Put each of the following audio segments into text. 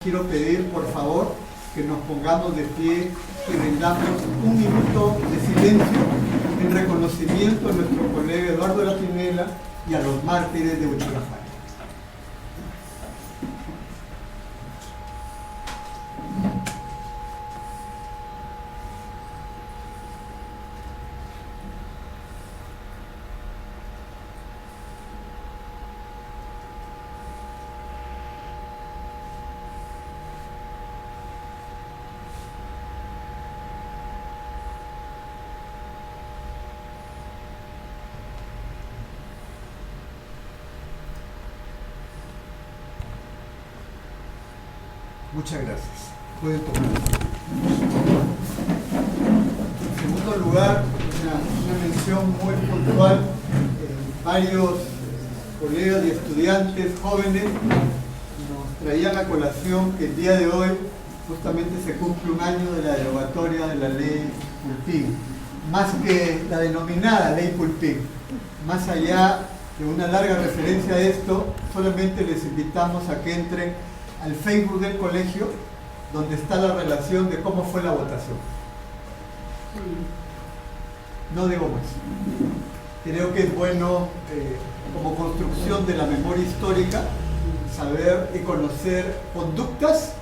quiero pedir, por favor, que nos pongamos de pie y brindamos un minuto de silencio en reconocimiento a nuestro colega Eduardo Lattinella y a los mártires de Uchilajara. Muchas gracias. Pueden tomar. En segundo lugar, una mención muy puntual. Varios colegas y estudiantes jóvenes nos traían a colación que el día de hoy justamente se cumple un año de la derogatoria de la ley Pulpín. Más que la denominada ley Pulpín. Más allá de una larga referencia a esto, solamente les invitamos a que entren al Facebook del colegio, donde está la relación de cómo fue la votación. No digo más. Creo que es bueno, como construcción de la memoria histórica, saber y conocer conductas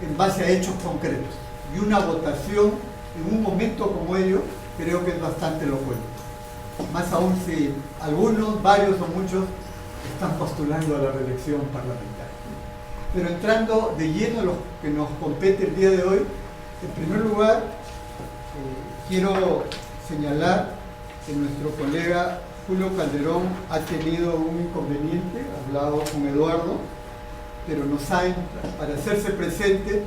en base a hechos concretos. Y una votación en un momento como ello, creo que es bastante elocuente. Más aún si algunos, varios o muchos están postulando a la reelección parlamentaria. Pero entrando de lleno a lo que nos compete el día de hoy, en primer lugar, quiero señalar que nuestro colega Julio Calderón ha tenido un inconveniente, ha hablado con Eduardo, pero nos ha, para hacerse presente,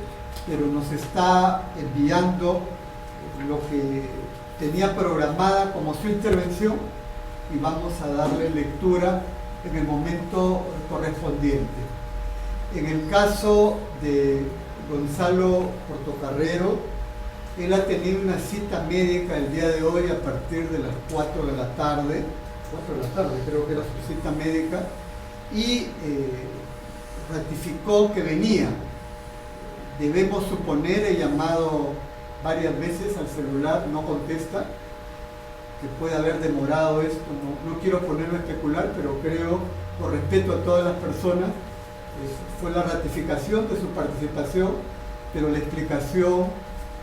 pero nos está enviando lo que tenía programada como su intervención y vamos a darle lectura en el momento correspondiente. En el caso de Gonzalo Portocarrero, él ha tenido una cita médica el día de hoy a partir de las 4 de la tarde, creo que era su cita médica, y ratificó que venía. Debemos suponer, he llamado varias veces al celular, no contesta, que puede haber demorado esto, no quiero ponerme a especular, pero creo, por respeto a todas las personas, fue la ratificación de su participación, pero la explicación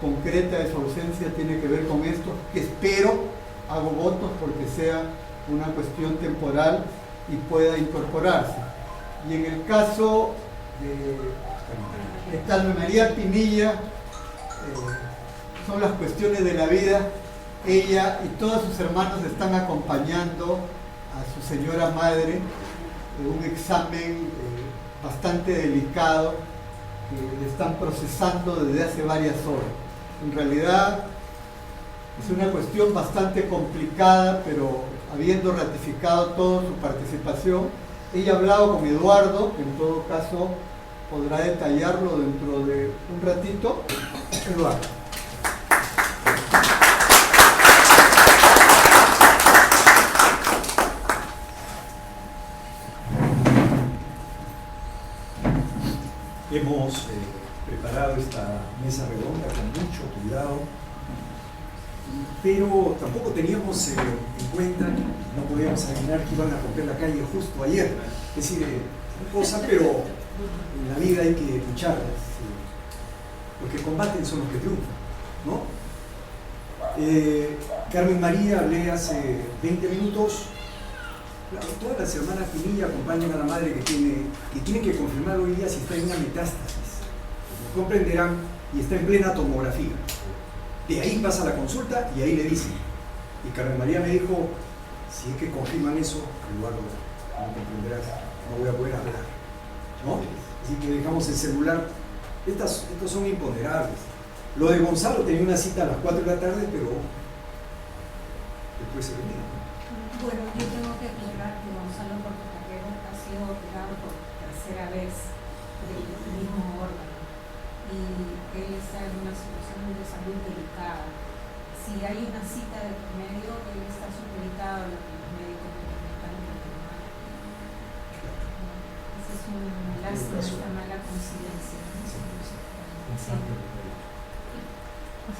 concreta de su ausencia tiene que ver con esto, que espero, hago votos porque sea una cuestión temporal y pueda incorporarse. Y en el caso de Carmen María Pinilla, son las cuestiones de la vida. Ella y todos sus hermanos están acompañando a su señora madre de un examen bastante delicado que están procesando desde hace varias horas. En realidad es una cuestión bastante complicada, pero habiendo ratificado toda su participación, ella ha hablado con Eduardo, que en todo caso podrá detallarlo dentro de un ratito. Eduardo. Hemos preparado esta mesa redonda con mucho cuidado, pero tampoco teníamos en cuenta, no podíamos adivinar que iban a romper la calle justo ayer. Es decir, cosa, pero en la vida hay que luchar, los que combaten son los que triunfan, ¿no? Carmen María hablé hace 20 minutos. Claro, todas las hermanas Pinilla acompañan a la madre que tiene que confirmar hoy día si está en una metástasis. Como comprenderán, y está en plena tomografía. De ahí pasa la consulta y ahí le dicen. Y Carmen María me dijo, si es que confirman eso, Eduardo, no comprenderás, no voy a poder hablar, ¿no? Así que dejamos el celular. Estos son imponderables. Lo de Gonzalo tenía una cita a las 4 de la tarde, pero después se venía. Bueno, yo tengo que aclarar que Gonzalo Portocarrero ha sido operado por tercera vez del mismo órgano y él está en una situación de salud delicada. Si hay una cita de por medio, él está supeditado a lo que los médicos le están confirmando. Ese es un lástima esta mala coincidencia.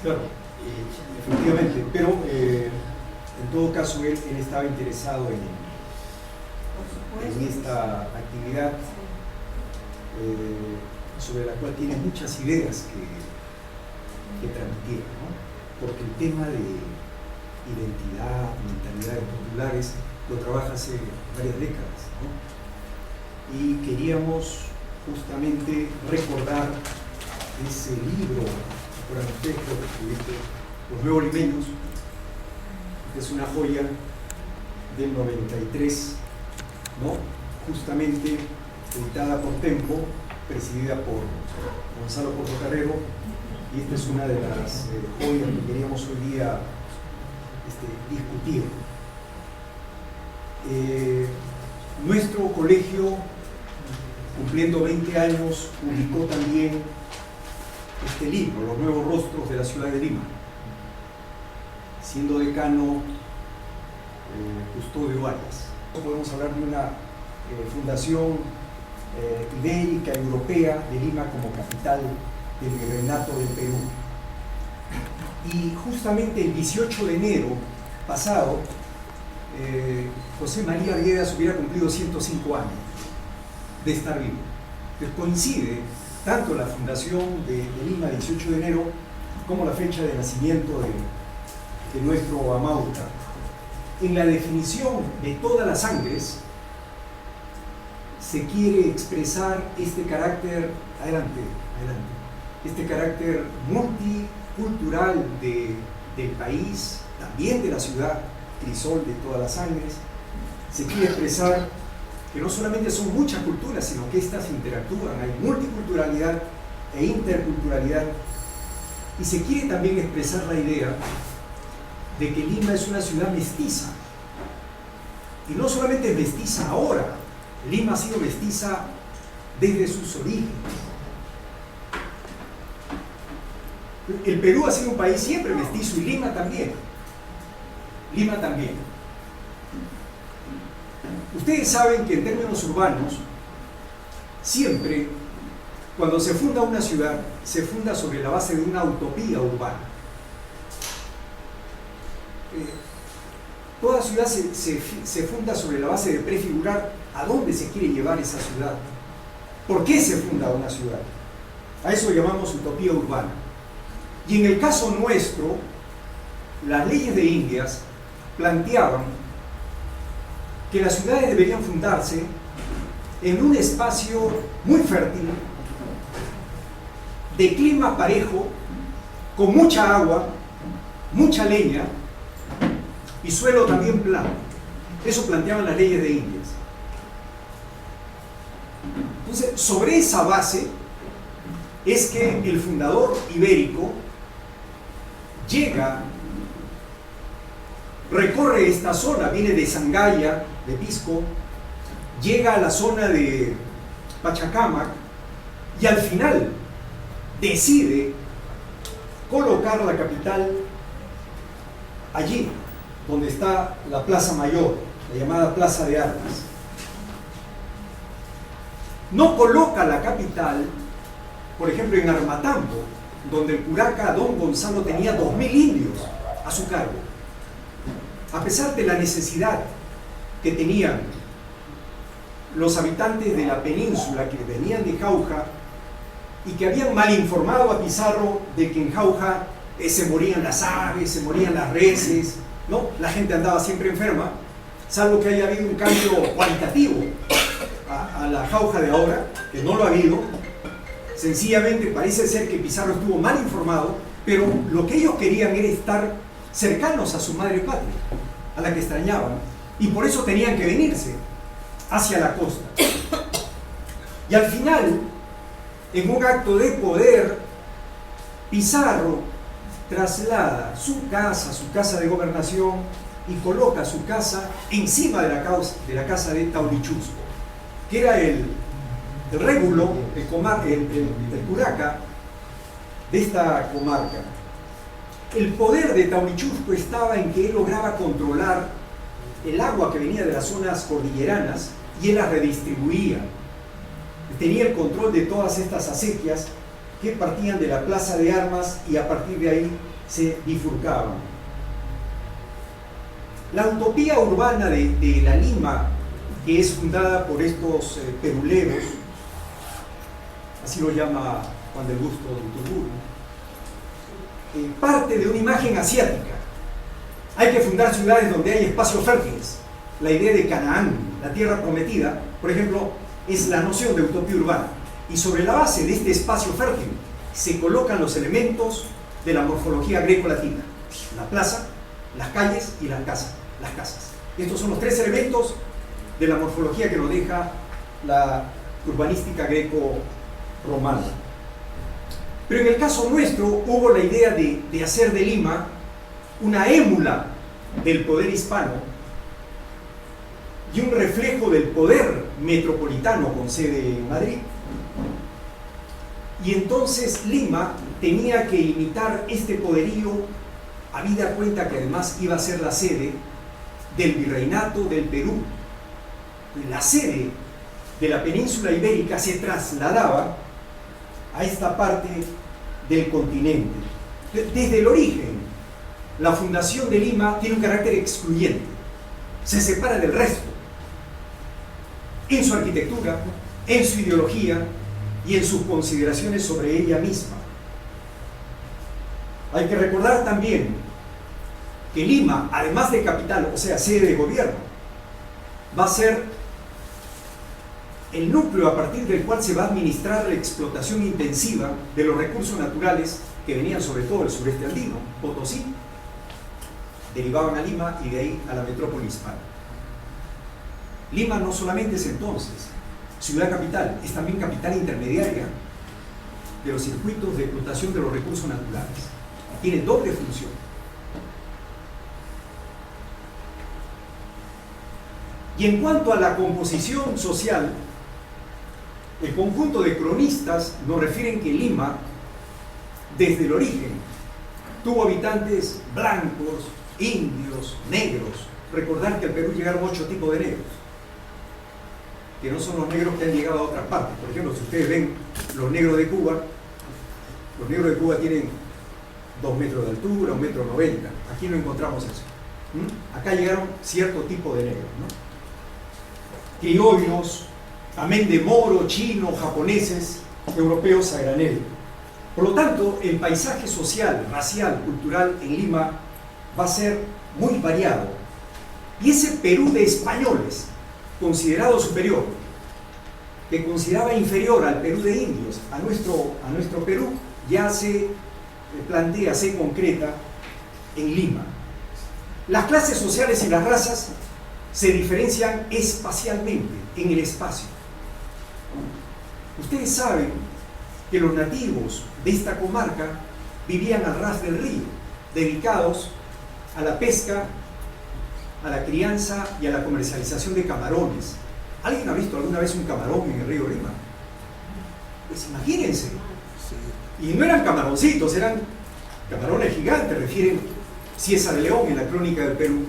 Claro, efectivamente, pero en todo caso él estaba interesado en esta actividad sobre la cual tiene muchas ideas que transmitir, ¿no? Porque el tema de identidad, mentalidades populares, lo trabaja hace varias décadas, ¿no? Y queríamos justamente recordar ese libro, recuerdan ustedes, creo que escribiste, Los Nuevos Limeños, que es una joya del 93, ¿no? Justamente editada por Tempo, presidida por Gonzalo Portocarrero, y esta es una de las joyas que queríamos hoy día discutir. Nuestro colegio, cumpliendo 20 años, publicó también este libro, Los Nuevos Rostros de la Ciudad de Lima, siendo decano Custodio Arias. Podemos hablar de una fundación ibérica, europea, de Lima como capital del Virreinato del Perú. Y justamente el 18 de enero pasado, José María Arguedas hubiera cumplido 105 años de estar vivo. Entonces coincide tanto la fundación de Lima, 18 de enero, como la fecha de nacimiento de nuestro Amauta. En la definición de todas las sangres se quiere expresar este carácter, este carácter multicultural del país, también de la ciudad, crisol de todas las sangres. Se quiere expresar que no solamente son muchas culturas, sino que éstas interactúan, hay multiculturalidad e interculturalidad, y se quiere también expresar la idea de que Lima es una ciudad mestiza, y no solamente es mestiza ahora, Lima ha sido mestiza desde sus orígenes. El Perú ha sido un país siempre mestizo, y Lima también. Lima también. Ustedes saben que en términos urbanos, siempre, cuando se funda una ciudad, se funda sobre la base de una utopía urbana. Toda ciudad se funda sobre la base de prefigurar a dónde se quiere llevar esa ciudad. ¿Por qué se funda una ciudad? A eso llamamos utopía urbana. Y en el caso nuestro, las leyes de Indias planteaban que las ciudades deberían fundarse en un espacio muy fértil, de clima parejo, con mucha agua, mucha leña y suelo también plano. Eso planteaban las leyes de Indias. Entonces, sobre esa base es que el fundador ibérico llega, recorre esta zona, viene de Sangaya, de Pisco, llega a la zona de Pachacamac y al final decide colocar la capital allí, donde está la Plaza Mayor, la llamada Plaza de Armas. No coloca la capital, por ejemplo, en Armatambo, donde el curaca Don Gonzalo tenía 2.000 indios a su cargo. A pesar de la necesidad que tenían los habitantes de la península que venían de Jauja y que habían mal informado a Pizarro de que en Jauja se morían las aves, se morían las reses, ¿no? La gente andaba siempre enferma, salvo que haya habido un cambio cualitativo a la Jauja de ahora, que no lo ha habido. Sencillamente parece ser que Pizarro estuvo mal informado, pero lo que ellos querían era estar cercanos a su madre patria, a la que extrañaban, y por eso tenían que venirse hacia la costa. Y al final, en un acto de poder, Pizarro traslada su casa de gobernación, y coloca su casa encima de la casa de Taurichusco, que era el régulo, el curaca de esta comarca. El poder de Taurichusco estaba en que él lograba controlar el agua que venía de las zonas cordilleranas y él la redistribuía. tenía el control de todas estas acequias que partían de la plaza de armas y a partir de ahí se bifurcaban. La utopía urbana de la Lima, que es fundada por estos peruleros, así lo llama Juan del Busto de Iturburu, parte de una imagen asiática. Hay que fundar ciudades donde hay espacios fértiles. La idea de Canaán, la tierra prometida, por ejemplo, es la noción de utopía urbana. Y sobre la base de este espacio fértil se colocan los elementos de la morfología greco-latina: la plaza, las calles y las casas. Estos son los tres elementos de la morfología que nos deja la urbanística greco-romana. Pero en el caso nuestro hubo la idea de hacer de Lima una émula del poder hispano y un reflejo del poder metropolitano con sede en Madrid. Y entonces Lima tenía que imitar este poderío, habida cuenta que además iba a ser la sede del virreinato del Perú. La sede de la península ibérica se trasladaba a esta parte del continente. Desde el origen, la fundación de Lima tiene un carácter excluyente, se separa del resto, en su arquitectura, en su ideología y en sus consideraciones sobre ella misma. Hay que recordar también que Lima, además de capital, o sea, sede de gobierno, va a ser el núcleo a partir del cual se va a administrar la explotación intensiva de los recursos naturales que venían sobre todo del sureste andino. Potosí, derivaban a Lima y de ahí a la metrópoli hispana. Lima no solamente es entonces ciudad capital, es también capital intermediaria de los circuitos de explotación de los recursos naturales. Tiene doble función. Y en cuanto a la composición social, el conjunto de cronistas nos refieren que Lima, desde el origen, tuvo habitantes blancos, indios, negros. Recordar que al Perú llegaron 8 tipos de negros, que no son los negros que han llegado a otras partes. Por ejemplo, si ustedes ven los negros de Cuba tienen 2 metros de altura, 1,90 metros. Aquí no encontramos eso. Acá llegaron cierto tipo de negros, ¿no? Criollos, amén de moro, chino, japoneses, europeos a granel. Por lo tanto, el paisaje social, racial, cultural en Lima va a ser muy variado. Y ese Perú de españoles, considerado superior, que consideraba inferior al Perú de indios, a nuestro Perú, ya se plantea, se concreta en Lima. Las clases sociales y las razas se diferencian espacialmente, en el espacio. Ustedes saben que los nativos de esta comarca vivían al ras del río, dedicados a la pesca, a la crianza y a la comercialización de camarones. ¿Alguien ha visto alguna vez un camarón en el río Lima? Pues imagínense. Y no eran camaroncitos, eran camarones gigantes, refieren Cieza de León en la Crónica del Perú.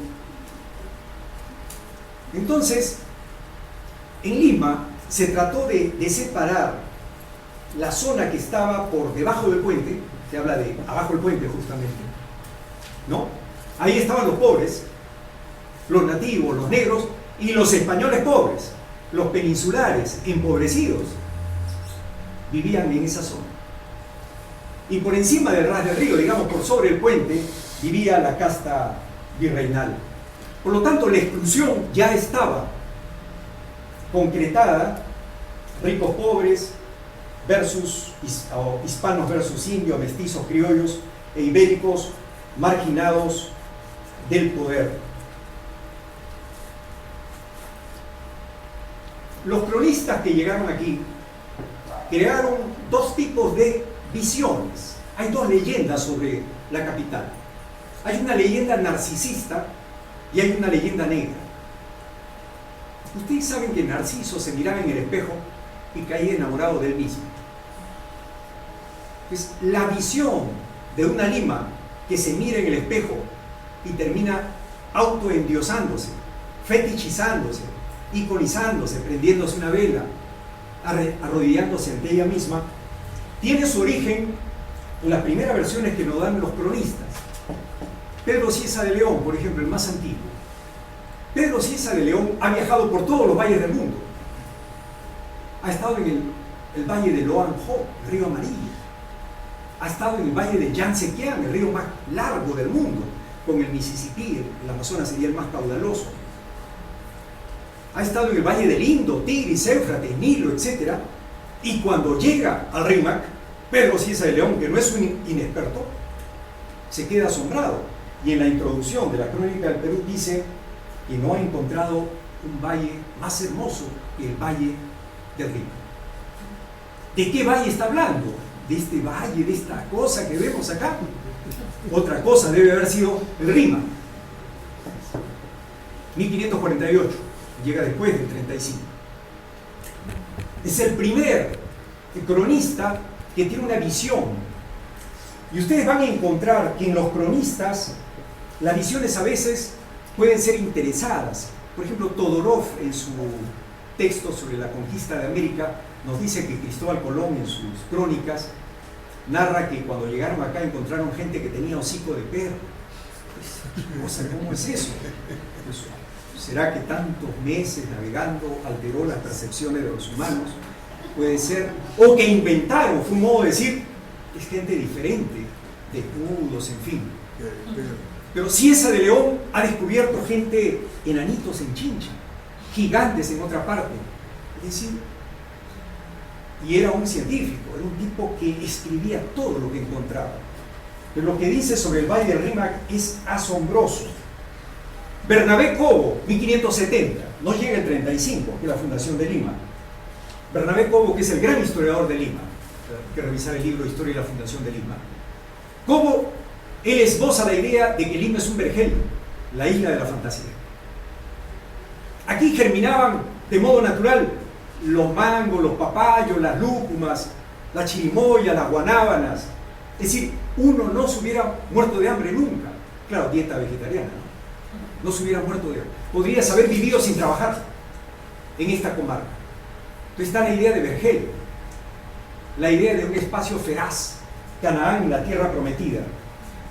Entonces, en Lima se trató de separar la zona que estaba por debajo del puente, se habla de abajo del puente justamente, ¿no? Ahí estaban los pobres, los nativos, los negros y los españoles pobres, los peninsulares, empobrecidos, vivían en esa zona. Y por encima del ras del río, digamos por sobre el puente, vivía la casta virreinal. Por lo tanto, la exclusión ya estaba concretada: ricos pobres versus hispanos versus indios, mestizos, criollos e ibéricos marginados del poder. Los cronistas que llegaron aquí crearon 2 tipos de visiones. Hay 2 leyendas sobre la capital. Hay una leyenda narcisista y hay una leyenda negra. Ustedes saben que Narciso se miraba en el espejo y caía enamorado de él mismo. Pues la visión de una Lima que se mira en el espejo y termina autoendiosándose, fetichizándose, iconizándose, prendiéndose una vela, arrodillándose ante ella misma, tiene su origen en las primeras versiones que nos dan los cronistas. Pedro Cieza de León, por ejemplo, el más antiguo. Pedro Cieza de León ha viajado por todos los valles del mundo. Ha estado en el valle de Loan-Ho, el río amarillo. Ha estado en el valle de Yangtze-Kiang, el río más largo del mundo, con el Mississippi, el Amazonas sería el más caudaloso. Ha estado en el valle del Indo, Tigris, Éufrates, Nilo, etc. Y cuando llega al Rímac, Pedro Cieza de León, que no es un inexperto, se queda asombrado. Y en la introducción de la Crónica del Perú dice que no ha encontrado un valle más hermoso que el valle del Rímac. ¿De qué valle está hablando? De este valle, de esta cosa que vemos acá. Otra cosa debe haber sido el Rímac. 1548, llega después del 35. Es el primer cronista que tiene una visión. Y ustedes van a encontrar que en los cronistas las visiones a veces pueden ser interesadas. Por ejemplo, Todorov en su texto sobre la conquista de América nos dice que Cristóbal Colón en sus crónicas narra que cuando llegaron acá encontraron gente que tenía hocico de perro. Pues, ¿cómo es eso? Pues, ¿será que tantos meses navegando alteró las percepciones de los humanos? Puede ser. O que inventaron, fue un modo de decir, es gente diferente, desnudos, en fin. Pero Cieza de León ha descubierto gente enanitos en Chincha, gigantes en otra parte. Es decir, y era un científico, era un tipo que escribía todo lo que encontraba. Pero lo que dice sobre el Valle del Rímac es asombroso. Bernabé Cobo, 1570, no llega el 35, que es la fundación de Lima. Bernabé Cobo, que es el gran historiador de Lima, hay que revisar el libro Historia y la Fundación de Lima. Cobo, él esboza la idea de que Lima es un vergel, la isla de la fantasía. Aquí germinaban de modo natural los mangos, los papayos, las lúcumas, la chirimoya, las guanábanas. Es decir, uno no se hubiera muerto de hambre nunca. Claro, dieta vegetariana, ¿no? No se hubiera muerto de hambre. Podrías haber vivido sin trabajar en esta comarca. Entonces está la idea de vergel, la idea de un espacio feraz, Canaán, la tierra prometida.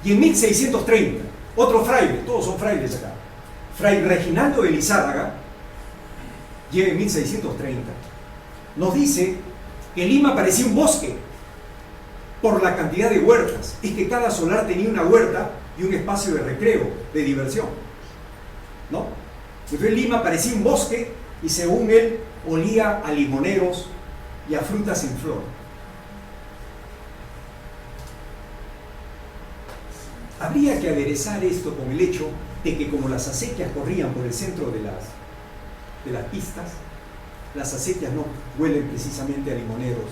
Y en 1630, otro fraile, todos son frailes acá, Fray Reginaldo de Lizárraga, llega en 1630, nos dice que Lima parecía un bosque por la cantidad de huertas. Es que cada solar tenía una huerta y un espacio de recreo, de diversión, ¿no? Entonces Lima parecía un bosque y según él olía a limoneros y a frutas en flor. Habría que aderezar esto con el hecho de que como las acequias corrían por el centro de las pistas, las acequias no huelen precisamente a limoneros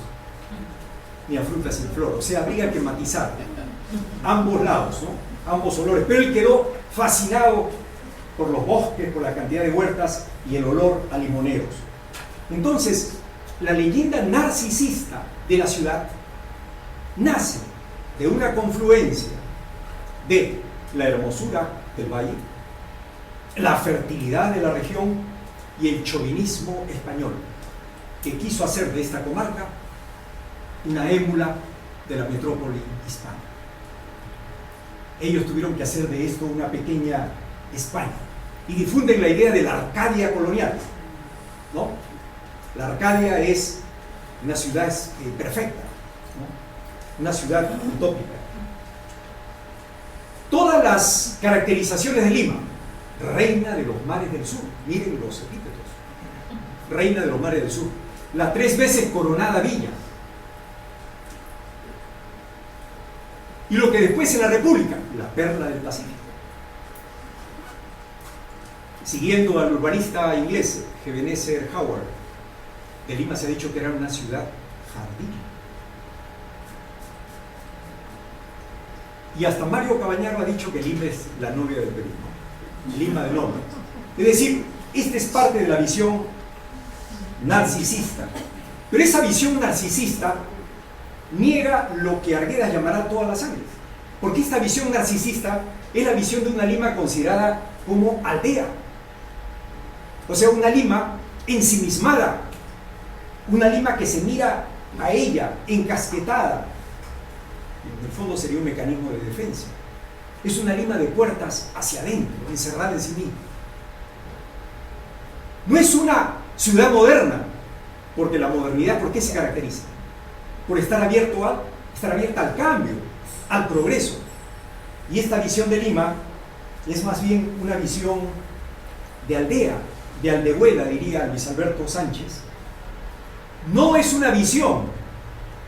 ni a frutas en flor. O sea, habría que matizar ambos lados, ¿no? Ambos olores. Pero él quedó fascinado por los bosques, por la cantidad de huertas y el olor a limoneros. Entonces, la leyenda narcisista de la ciudad nace de una confluencia de la hermosura del valle, la fertilidad de la región y el chauvinismo español, que quiso hacer de esta comarca una émula de la metrópoli hispana. Ellos tuvieron que hacer de esto una pequeña España y difunden la idea de la Arcadia colonial, ¿no? La Arcadia es una ciudad perfecta, ¿no? Una ciudad utópica. Todas las caracterizaciones de Lima: reina de los mares del sur, miren los epítetos, reina de los mares del sur, la 3 veces coronada villa, y lo que después en la República, la perla del Pacífico. Siguiendo al urbanista inglés Ebenezer Howard, de Lima se ha dicho que era una ciudad jardín. Y hasta Mario Cabañaro ha dicho que Lima es la novia del Perú, ¿no? Lima del hombre. Es decir, esta es parte de la visión narcisista. Pero esa visión narcisista niega lo que Arguedas llamará todas las sangres. Porque esta visión narcisista es la visión de una Lima considerada como aldea. O sea, una Lima ensimismada Una Lima que se mira a ella encasquetada. En el fondo sería un mecanismo de defensa. Es una Lima de puertas hacia adentro, encerrada en sí misma. No es una ciudad moderna, porque la modernidad, ¿por qué se caracteriza? Por estar abierta al cambio, al progreso. Y esta visión de Lima es más bien una visión de aldea, de aldehuela, diría Luis Alberto Sánchez. No es una visión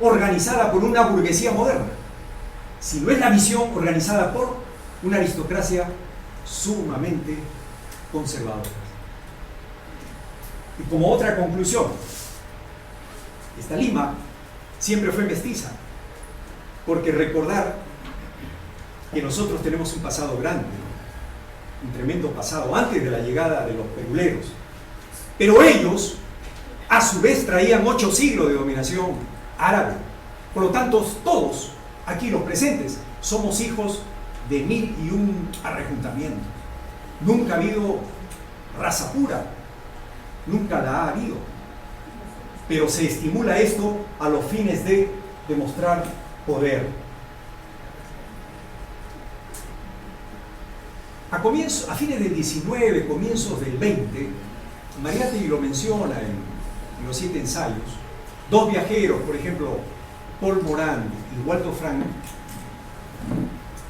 organizada por una burguesía moderna, sino es la visión organizada por una aristocracia sumamente conservadora. Y como otra conclusión, esta Lima siempre fue mestiza, porque recordar que nosotros tenemos un pasado grande, un tremendo pasado antes de la llegada de los peruleros, pero ellos a su vez traían 8 siglos de dominación árabe. Por lo tanto, todos aquí los presentes somos hijos de 1001 arrejuntamientos. Nunca ha habido raza pura, nunca la ha habido, pero se estimula esto a los fines de demostrar poder. A fines del 19, comienzos del 20, Mariátegui lo menciona en los 7 ensayos, 2 viajeros, por ejemplo, Paul Morand y Waldo Frank,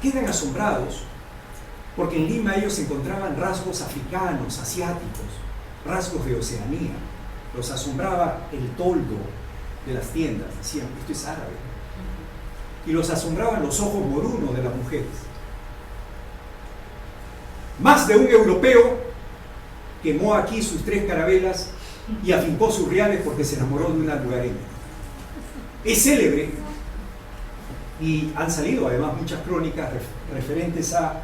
quedan asombrados porque en Lima ellos encontraban rasgos africanos, asiáticos, rasgos de Oceanía. Los asombraba el toldo de las tiendas, decían, esto es árabe. Y los asombraban los ojos morunos de las mujeres. Más de un europeo quemó aquí sus 3 carabelas y afincó sus reales porque se enamoró de una lugareña. Es célebre, y han salido además muchas crónicas referentes a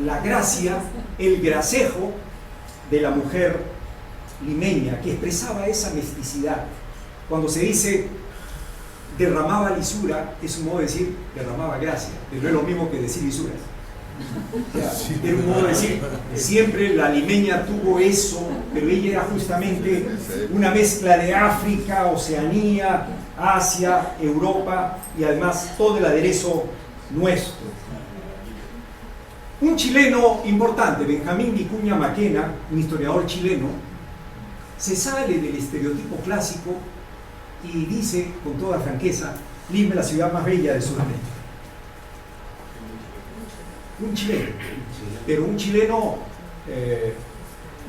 la gracia, el gracejo de la mujer limeña, que expresaba esa mesticidad. Cuando se dice derramaba lisura, es un modo de decir derramaba gracia, pero no es lo mismo que decir lisuras. O sea, era un modo de decir, siempre la limeña tuvo eso, pero ella era justamente una mezcla de África, Oceanía, Asia, Europa y además todo el aderezo nuestro. Un chileno importante, Benjamín Vicuña Maquena, un historiador chileno, se sale del estereotipo clásico y dice con toda franqueza, Lima es la ciudad más bella de Sudamérica. Un chileno, pero un chileno,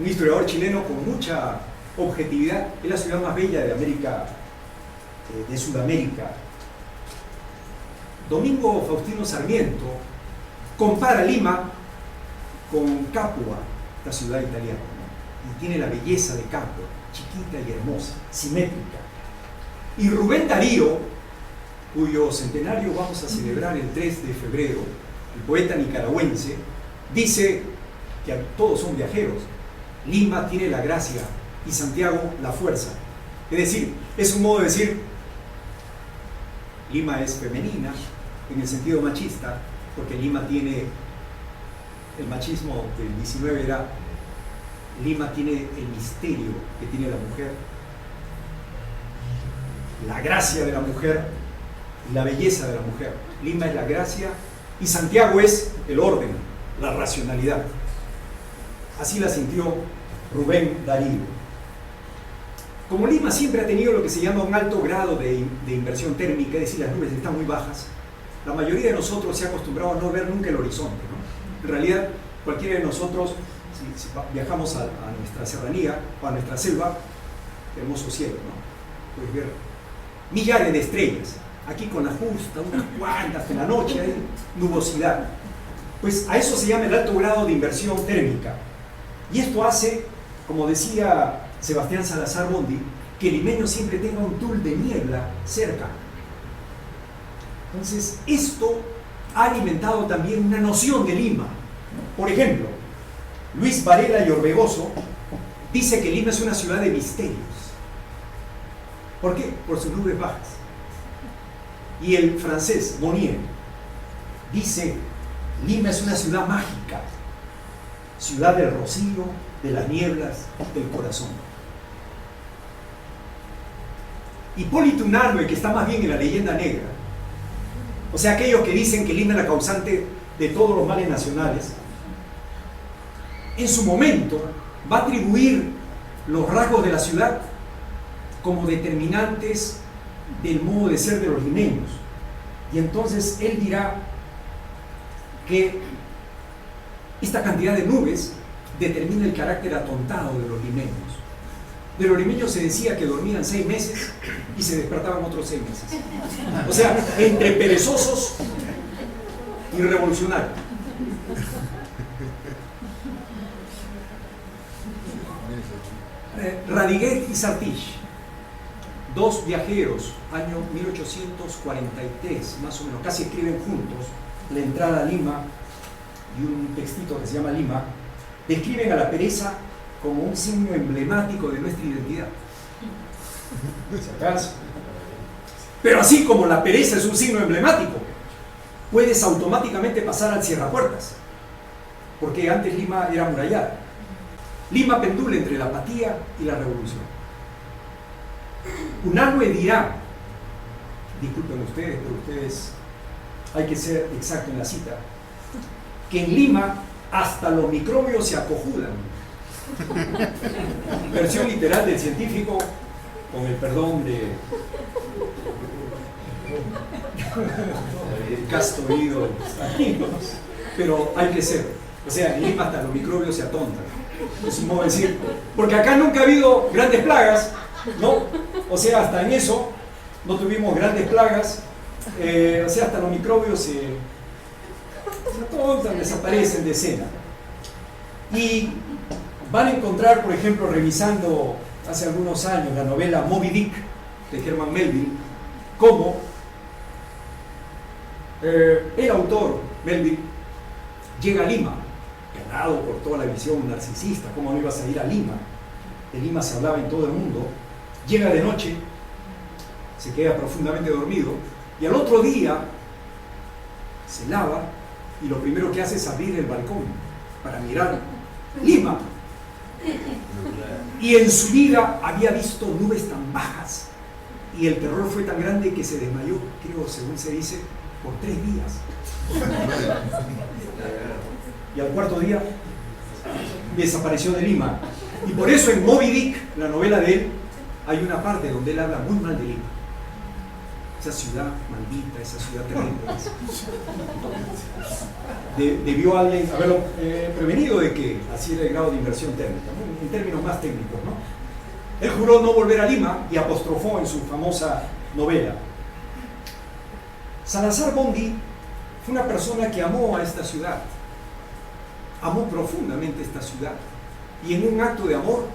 un historiador chileno con mucha objetividad, es la ciudad más bella de América, de Sudamérica. Domingo Faustino Sarmiento compara Lima con Capua, la ciudad italiana, ¿no? Y tiene la belleza de Capua, chiquita y hermosa, simétrica. Y Rubén Darío, cuyo centenario vamos a celebrar el 3 de febrero, el poeta nicaragüense, dice que todos son viajeros. Lima tiene la gracia y Santiago la fuerza. Es decir, es un modo de decir, Lima es femenina en el sentido machista, porque Lima tiene, el machismo del 19 era, Lima tiene el misterio que tiene la mujer, la gracia de la mujer y la belleza de la mujer. Lima es la gracia y Santiago es el orden, la racionalidad. Así la sintió Rubén Darío. Como Lima siempre ha tenido lo que se llama un alto grado de inversión térmica, es decir, las nubes están muy bajas, la mayoría de nosotros se ha acostumbrado a no ver nunca el horizonte, ¿no? En realidad, cualquiera de nosotros, si viajamos a nuestra serranía o a nuestra selva, hermoso cielo, ¿no? Puedes ver millares de estrellas. Aquí con la justa, unas cuantas, en la noche hay nubosidad. Pues a eso se llama el alto grado de inversión térmica. Y esto hace, como decía Sebastián Salazar Bondi, que el limeño siempre tenga un tul de niebla cerca. Entonces, esto ha alimentado también una noción de Lima. Por ejemplo, Luis Varela y Orbegoso dice que Lima es una ciudad de misterios. ¿Por qué? Por sus nubes bajas. Y el francés Monnier dice, Lima es una ciudad mágica, ciudad del rocío, de las nieblas, del corazón. Hipólito Unanue, que está más bien en la leyenda negra, o sea, aquellos que dicen que Lima es la causante de todos los males nacionales, en su momento va a atribuir los rasgos de la ciudad como determinantes del modo de ser de los limeños. Y entonces él dirá que esta cantidad de nubes determina el carácter atontado de los limeños. De los limeños se decía que dormían 6 meses y se despertaban otros 6 meses. O sea, entre perezosos y revolucionarios. Radiguet y Sartich, 2 viajeros, año 1843, más o menos, casi escriben juntos la entrada a Lima y un textito que se llama Lima, describen a la pereza como un signo emblemático de nuestra identidad. ¿Se acaso? Pero así como la pereza es un signo emblemático, puedes automáticamente pasar al cierrapuertas, porque antes Lima era amurallada. Lima pendula entre la apatía y la revolución. Unanue dirá, disculpen ustedes, pero ustedes hay que ser exacto en la cita, que en Lima hasta los microbios se acojudan. Versión literal del científico, con el perdón de casto oído, pero hay que ser. O sea, en Lima hasta los microbios se atontan. Es un modo de decir, porque acá nunca ha habido grandes plagas, ¿no? O sea, hasta en eso no tuvimos grandes plagas, o sea, hasta los microbios se atontan, desaparecen de escena. Y van a encontrar, por ejemplo, revisando hace algunos años la novela Moby Dick de Herman Melville, cómo el autor Melville llega a Lima, ganado por toda la visión narcisista. ¿Cómo no ibas a ir a Lima? De Lima se hablaba en todo el mundo. Llega de noche, se queda profundamente dormido y al otro día se lava y lo primero que hace es abrir el balcón para mirar Lima. Y en su vida había visto nubes tan bajas y el terror fue tan grande que se desmayó, creo, según se dice, por 3 días. Y al cuarto día desapareció de Lima. Y por eso en Moby Dick, la novela de él, hay una parte donde él habla muy mal de Lima. Esa ciudad maldita, esa ciudad terrible. Debió alguien haberlo prevenido de que así era el grado de inversión térmica, ¿no? En términos más técnicos, ¿no? Él juró no volver a Lima y apostrofó en su famosa novela. Salazar Bondy fue una persona que amó a esta ciudad. Amó profundamente esta ciudad y en un acto de amor,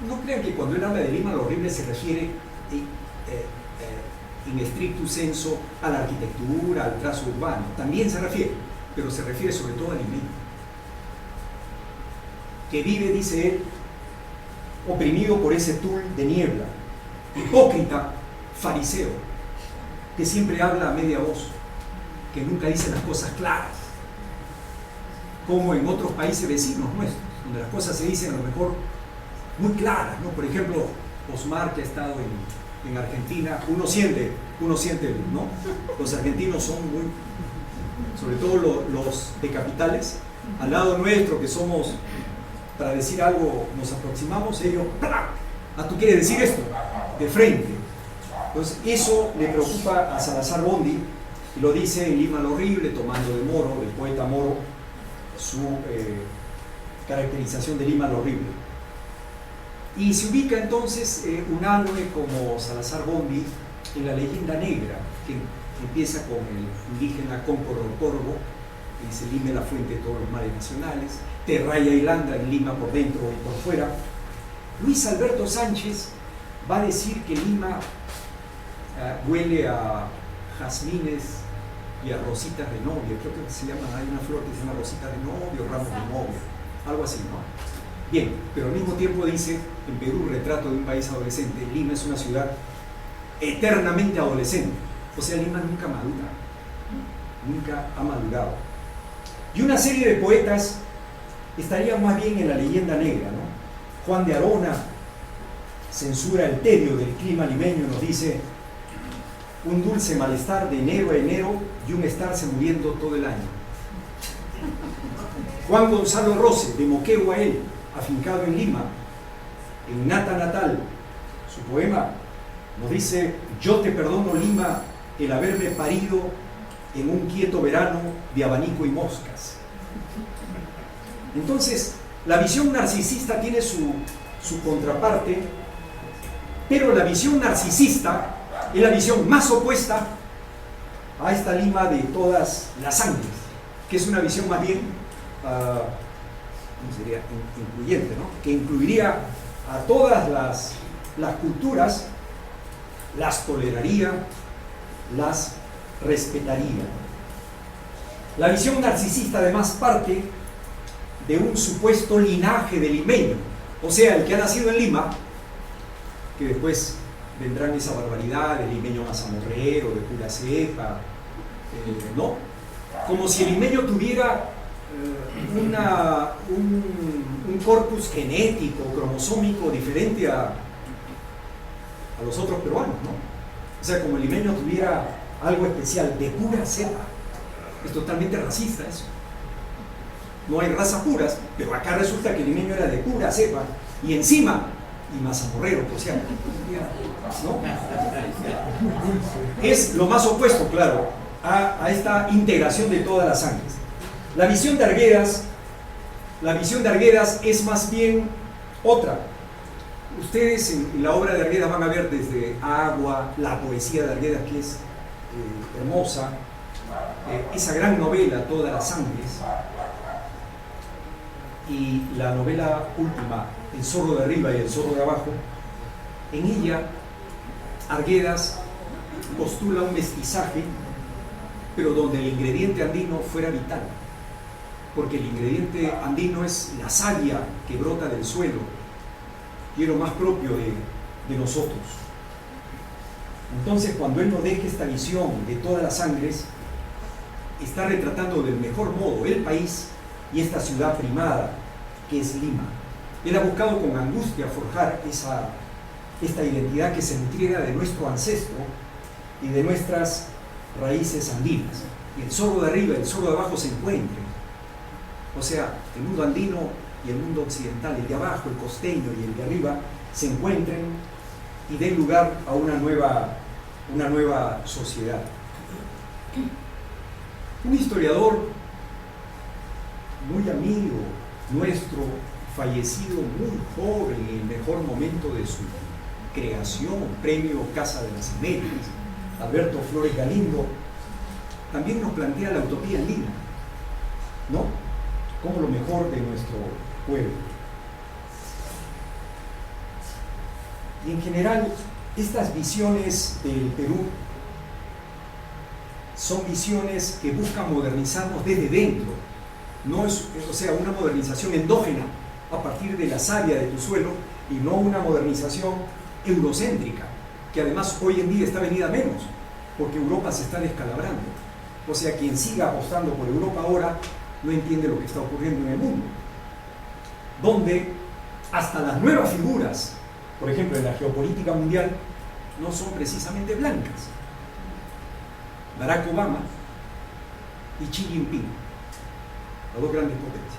no crean que cuando él habla de Lima lo horrible se refiere in stricto sensu a la arquitectura, al trazo urbano, también se refiere, pero se refiere sobre todo al limeño, que vive, dice él, oprimido por ese tul de niebla, hipócrita, fariseo, que siempre habla a media voz, que nunca dice las cosas claras, como en otros países vecinos nuestros, donde las cosas se dicen a lo mejor muy claras, ¿no? Por ejemplo, Osmar, que ha estado en Argentina, uno siente, ¿no? Los argentinos son muy, sobre todo los de capitales, al lado nuestro, que somos, para decir algo, nos aproximamos, ellos, ¡plá! ¿Tú quieres decir esto? De frente. Entonces, eso le preocupa a Salazar Bondy, y lo dice en Lima lo horrible, tomando de Moro, del poeta Moro, su caracterización de Lima lo horrible. Y se ubica entonces Unanue como Salazar Bondy en la leyenda negra, que empieza con el indígena Cóncoro del Corvo, que dice Lima es la fuente de todos los males nacionales, Terraya y Landa en Lima por dentro y por fuera. Luis Alberto Sánchez va a decir que Lima huele a jazmines y a rositas de novia, creo que se llama, hay una flor que se llama rosita de novio, ramos de novia, algo así, ¿no? Bien, pero al mismo tiempo dice, en Perú, retrato de un país adolescente, Lima es una ciudad eternamente adolescente, o sea, Lima nunca madura, nunca ha madurado. Y una serie de poetas estarían más bien en la leyenda negra, ¿no? Juan de Arona, censura el tedio del clima limeño, nos dice: un dulce malestar de enero a enero y un estarse muriendo todo el año. Juan Gonzalo Rose, de Moquegua él, afincado en Lima, en Nata Natal, su poema nos dice: yo te perdono, Lima, el haberme parido en un quieto verano de abanico y moscas. Entonces, la visión narcisista tiene su contraparte, pero la visión narcisista es la visión más opuesta a esta Lima de todas las sangres, que es una visión más bien, ¿cómo sería? Incluyente, ¿no? Que incluiría a todas las culturas, las toleraría, las respetaría. La visión narcisista además parte de un supuesto linaje de limeño, o sea, el que ha nacido en Lima, que después vendrán esa barbaridad de limeño mazamorrero, de pura cepa, ¿no? Como si el limeño tuviera un corpus genético, cromosómico diferente a los otros peruanos, ¿no? O sea, como el limeño tuviera algo especial, de pura cepa. Es totalmente racista eso. No hay razas puras, pero acá resulta que el limeño era de pura cepa y encima, y mazamorrero, por cierto, ¿no? Es lo más opuesto, claro, a esta integración de todas las sangres. La visión de Arguedas es más bien otra. Ustedes en la obra de Arguedas van a ver desde Agua, la poesía de Arguedas, que es hermosa, esa gran novela, Todas las sangres, y la novela última, El zorro de arriba y el zorro de abajo. En ella, Arguedas postula un mestizaje, pero donde el ingrediente andino fuera vital, porque el ingrediente andino es la savia que brota del suelo y es lo más propio de nosotros. Entonces, cuando él nos deja esta visión de todas las sangres, está retratando del mejor modo el país y esta ciudad primada que es Lima. Él ha buscado con angustia forjar esta identidad que se nutriera de nuestro ancestro y de nuestras raíces andinas. Y el zorro de arriba y el zorro de abajo se encuentren. O sea, el mundo andino y el mundo occidental, el de abajo, el costeño y el de arriba, se encuentren y den lugar a una nueva sociedad. Un historiador muy amigo nuestro, fallecido muy joven, en el mejor momento de su creación, premio Casa de las Américas, Alberto Flores Galindo, también nos plantea la utopía andina, ¿no? Como lo mejor de nuestro pueblo. Y en general, estas visiones del Perú son visiones que buscan modernizarnos desde dentro. No es, o sea, una modernización endógena a partir de la savia de tu suelo y no una modernización eurocéntrica, que además hoy en día está venida menos, porque Europa se está descalabrando. O sea, quien siga apostando por Europa ahora no entiende lo que está ocurriendo en el mundo, donde hasta las nuevas figuras, por ejemplo, en la geopolítica mundial, no son precisamente blancas. Barack Obama y Xi Jinping, las dos grandes potencias.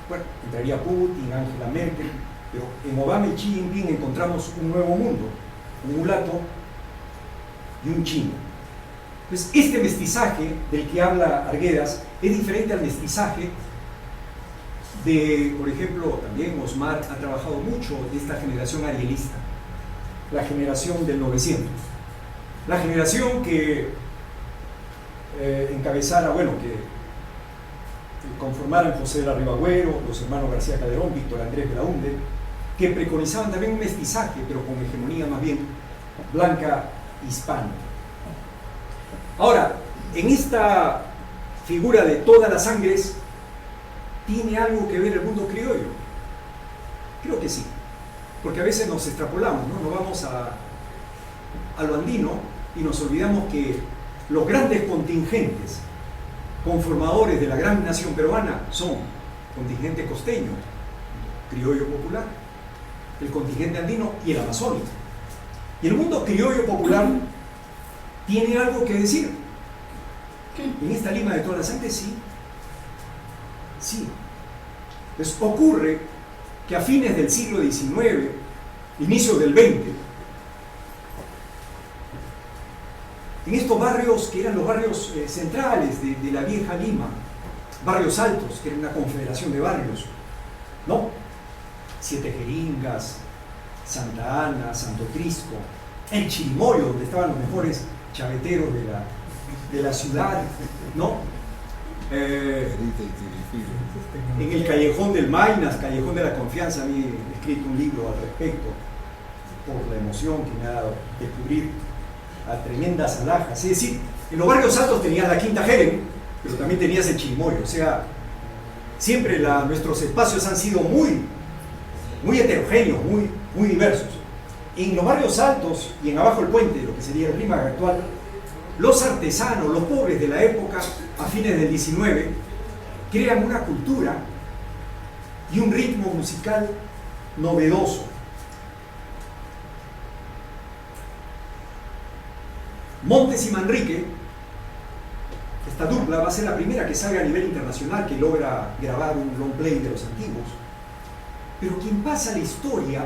Bueno, entraría Putin, Angela Merkel, pero en Obama y Xi Jinping encontramos un nuevo mundo, un mulato y un chino. Pues este mestizaje del que habla Arguedas es diferente al mestizaje de, por ejemplo, también Osmar ha trabajado mucho de esta generación arielista, la generación del 900. La generación que encabezara, bueno, que conformaran José de la Ribagüero, los hermanos García Calderón, Víctor Andrés Belaúnde, que preconizaban también un mestizaje, pero con hegemonía más bien blanca hispana. Ahora, en esta figura de todas las sangres, ¿tiene algo que ver el mundo criollo? Creo que sí, porque a veces nos extrapolamos, ¿no? Nos vamos a lo andino y nos olvidamos que los grandes contingentes conformadores de la gran nación peruana son contingente costeño, criollo popular, el contingente andino y el amazónico. Y el mundo criollo popular tiene algo que decir. En esta Lima de toda la sangre, sí. Sí. Pues ocurre que a fines del siglo XIX, inicio del XX, en estos barrios que eran los barrios centrales de la vieja Lima, barrios altos, que era una confederación de barrios, ¿no? Siete Jeringas, Santa Ana, Santo Cristo, el Chirimoyo, donde estaban los mejores chaveteros de la ciudad, ¿no? En el Callejón del Mainas, Callejón de la Confianza, había escrito un libro al respecto, por la emoción que me ha dado descubrir a tremendas alhajas. Es decir, en los barrios altos tenías la Quinta Helen, pero también tenías el Chirimoyo. O sea, siempre nuestros espacios han sido muy heterogéneos, muy diversos. En los barrios altos y en abajo el puente, lo que sería el Rímac actual, los artesanos, los pobres de la época, a fines del XIX, crean una cultura y un ritmo musical novedoso. Montes y Manrique, esta dupla va a ser la primera que salga a nivel internacional que logra grabar un long play de los antiguos. Pero quien pasa a la historia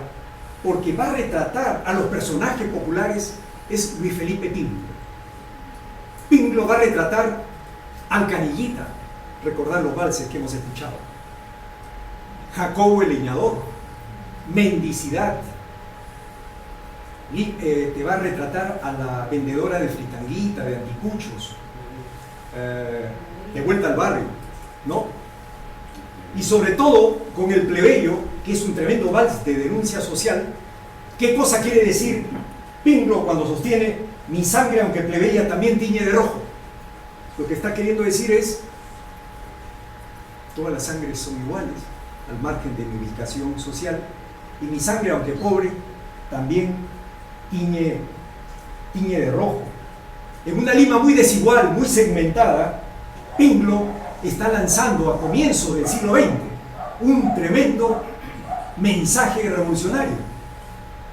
porque va a retratar a los personajes populares es Luis Felipe Pingo. Pingo va a retratar al Canillita, recordar los valses que hemos escuchado, Jacobo el Leñador, Mendicidad, y te va a retratar a la vendedora de fritanguita, de anticuchos, de Vuelta al Barrio, ¿no? Y sobre todo con el Plebeyo, que es un tremendo vals de denuncia social. ¿Qué cosa quiere decir Pingo cuando sostiene mi sangre, aunque plebeya, también tiñe de rojo? Lo que está queriendo decir es: todas las sangres son iguales, al margen de mi ubicación social, y mi sangre, aunque pobre, también tiñe de rojo. En una Lima muy desigual, muy segmentada, Pingo está lanzando a comienzos del siglo XX un tremendo mensaje revolucionario.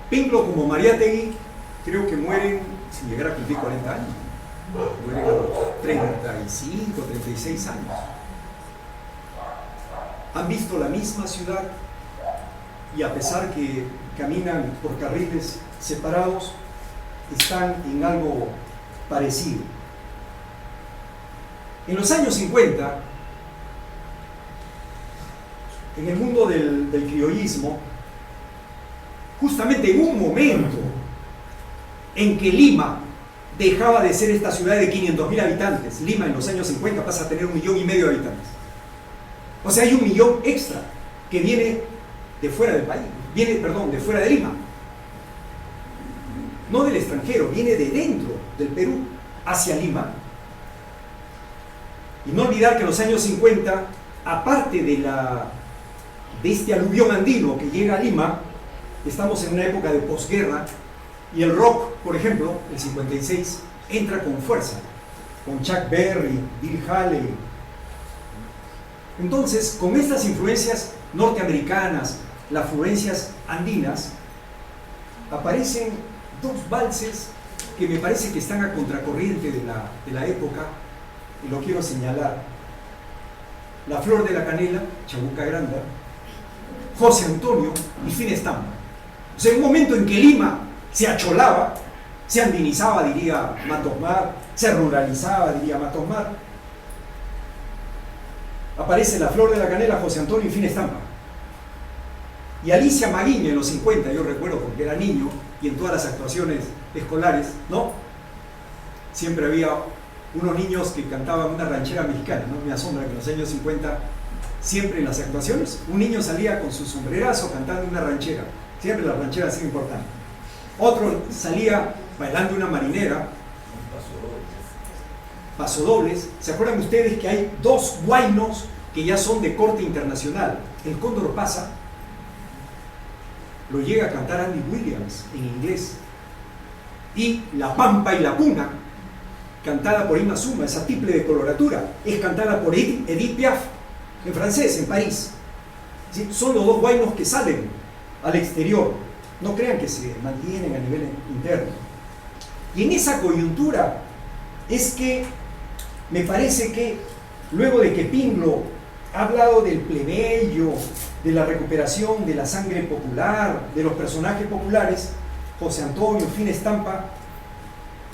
Pingo, como Mariátegui, creo que mueren sin llegar a cumplir 40 años. Mueren a los 35, 36 años. Han visto la misma ciudad y, a pesar que caminan por carriles separados, están en algo parecido. En los años 50, en el mundo del criollismo, justamente en un momento en que Lima dejaba de ser esta ciudad de 500.000 habitantes, Lima en los años 50 pasa a tener 1,5 millones de habitantes. O sea, hay 1 millón extra que viene de fuera del país, de fuera de Lima. No del extranjero, viene de dentro del Perú hacia Lima. Y no olvidar que en los años 50, aparte de este aluvión andino que llega a Lima, estamos en una época de posguerra, y el rock, por ejemplo, el 56, entra con fuerza, con Chuck Berry, Bill Haley. Entonces, con estas influencias norteamericanas, las influencias andinas, aparecen dos valses que me parece que están a contracorriente de la época, y lo quiero señalar. La Flor de la Canela, Chabuca Granda, José Antonio y Fin Estampa. O sea, en un momento en que Lima se acholaba, se andinizaba, diría Matos Mar, se ruralizaba, diría Matos Mar, aparece La Flor de la Canela, José Antonio y Fin Estampa. Y Alicia Maguiño en los 50, yo recuerdo porque era niño, y en todas las actuaciones escolares, ¿no? Siempre había unos niños que cantaban una ranchera mexicana, ¿no? Me asombra que en los años 50, siempre en las actuaciones, un niño salía con su sombrerazo cantando una ranchera. Siempre la ranchera ha sido importante. Otro salía bailando una marinera, pasodobles. ¿Se acuerdan ustedes que hay dos huaynos que ya son de corte internacional? El Cóndor Pasa lo llega a cantar Andy Williams en inglés, y La Pampa y la Puna, cantada por Inma Suma, esa triple de coloratura, es cantada por Edith Piaf en francés, en París. ¿Sí? Son los dos huaynos que salen al exterior. No crean que se mantienen a nivel interno. Y en esa coyuntura es que me parece que luego de que Pinglo ha hablado del plebeyo, de la recuperación de la sangre popular, de los personajes populares, José Antonio, Fina Estampa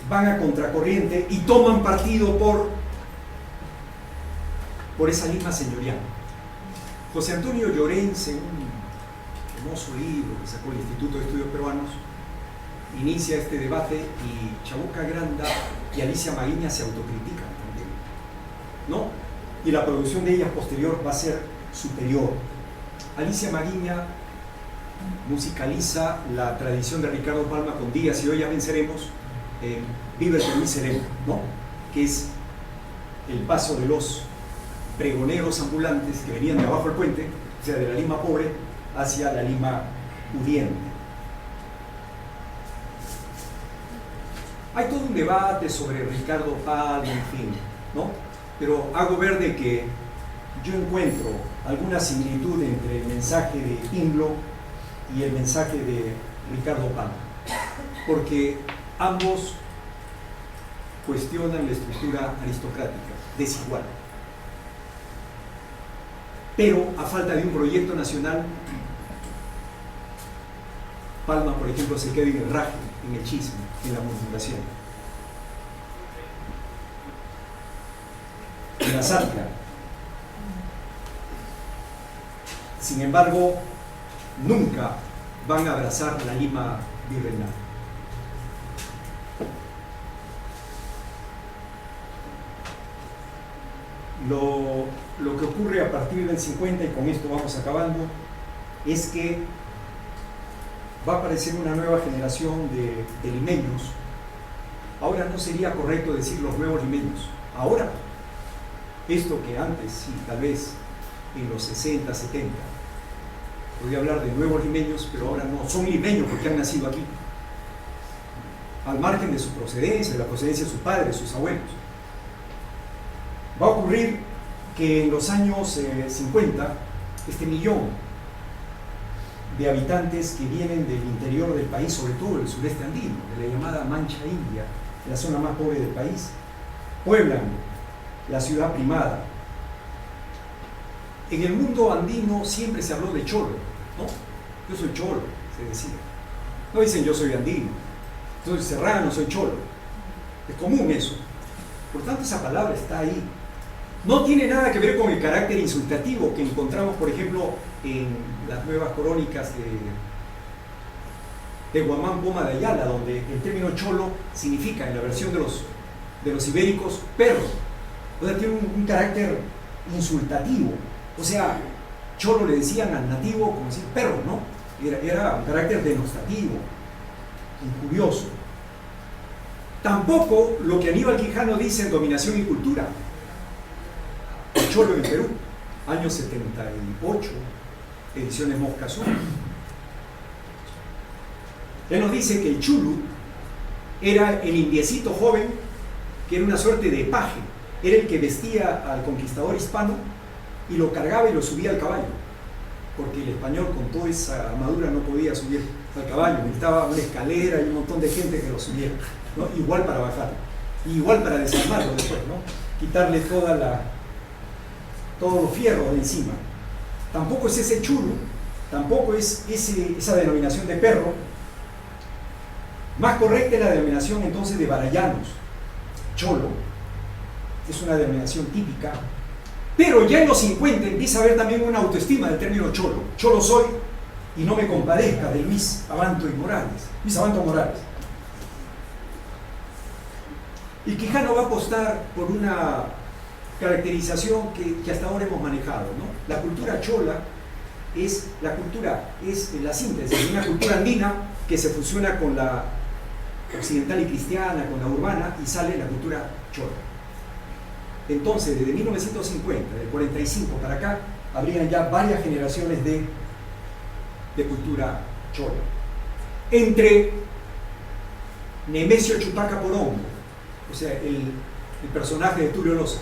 van a contracorriente y toman partido por esa Lima señorial. José Antonio Llorens, en un hermoso libro que sacó el Instituto de Estudios Peruanos, inicia este debate y Chabuca Granda y Alicia Maguiña se autocritican también, ¿no? Y la producción de ellas posterior va a ser superior. Alicia Maguiña musicaliza la tradición de Ricardo Palma con Días y Hoy ya venceremos, Vive el Perú y sereno, ¿no? Que es el paso de los pregoneros ambulantes que venían de abajo del puente, o sea, de la Lima pobre hacia la Lima pudiente. Hay todo un debate sobre Ricardo Palma, en fin, ¿no? Pero hago ver de que yo encuentro alguna similitud entre el mensaje de Pinglo y el mensaje de Ricardo Palma, porque ambos cuestionan la estructura aristocrática, desigual. Pero a falta de un proyecto nacional, Palma, por ejemplo, se queda en el raje, en el chisme, en la murmuración, en la sátira. Sin embargo, nunca van a abrazar la Lima virreinal. Lo que ocurre a partir del 50, y con esto vamos acabando, es que va a aparecer una nueva generación de limeños. Ahora no sería correcto decir los nuevos limeños. Ahora, esto que antes, sí, tal vez en los 60, 70, podía hablar de nuevos limeños, pero ahora no, son limeños porque han nacido aquí, al margen de su procedencia, de la procedencia de sus padres, sus abuelos. Va a ocurrir que en los años 50, este millón de habitantes que vienen del interior del país, sobre todo del sureste andino, de la llamada Mancha India, la zona más pobre del país, pueblan la ciudad primada. En el mundo andino siempre se habló de cholo, ¿no? Yo soy cholo, se decía. No dicen yo soy andino, yo soy serrano, soy cholo. Es común eso. Por tanto, esa palabra está ahí. No tiene nada que ver con el carácter insultativo que encontramos, por ejemplo, en las nuevas crónicas de Guamán Poma de Ayala, donde el término cholo significa, en la versión de los ibéricos, perro. O sea, tiene un carácter insultativo. O sea, cholo le decían al nativo como decir perro, ¿no? Era un carácter denostativo, injurioso. Tampoco lo que Aníbal Quijano dice en Dominación y Cultura. El cholo en Perú, año 78, ediciones Mosca Azul. Él nos dice que el chulu era el indiecito joven que era una suerte de paje, era el que vestía al conquistador hispano y lo cargaba y lo subía al caballo, porque el español con toda esa armadura no podía subir al caballo, necesitaba una escalera y un montón de gente que lo subiera, ¿no? Igual para bajar, igual para desarmarlo después, ¿no? Quitarle todos los fierros de encima. Tampoco es ese chulu, tampoco es esa denominación de perro. Más correcta es la denominación entonces de barayanos. Cholo es una denominación típica, pero ya en los 50 empieza a haber también una autoestima del término cholo. Cholo soy y no me compadezca, de Luis Abanto Morales. Y Quijano va a apostar por una caracterización que hasta ahora hemos manejado, ¿no? La cultura chola es la síntesis de una cultura andina que se fusiona con la occidental y cristiana, con la urbana, y sale la cultura chola. Entonces, desde 1950, del 45 para acá, habrían ya varias generaciones de cultura chola. Entre Nemesio Chutaca Porongo, o sea, el personaje de Tulio Loza,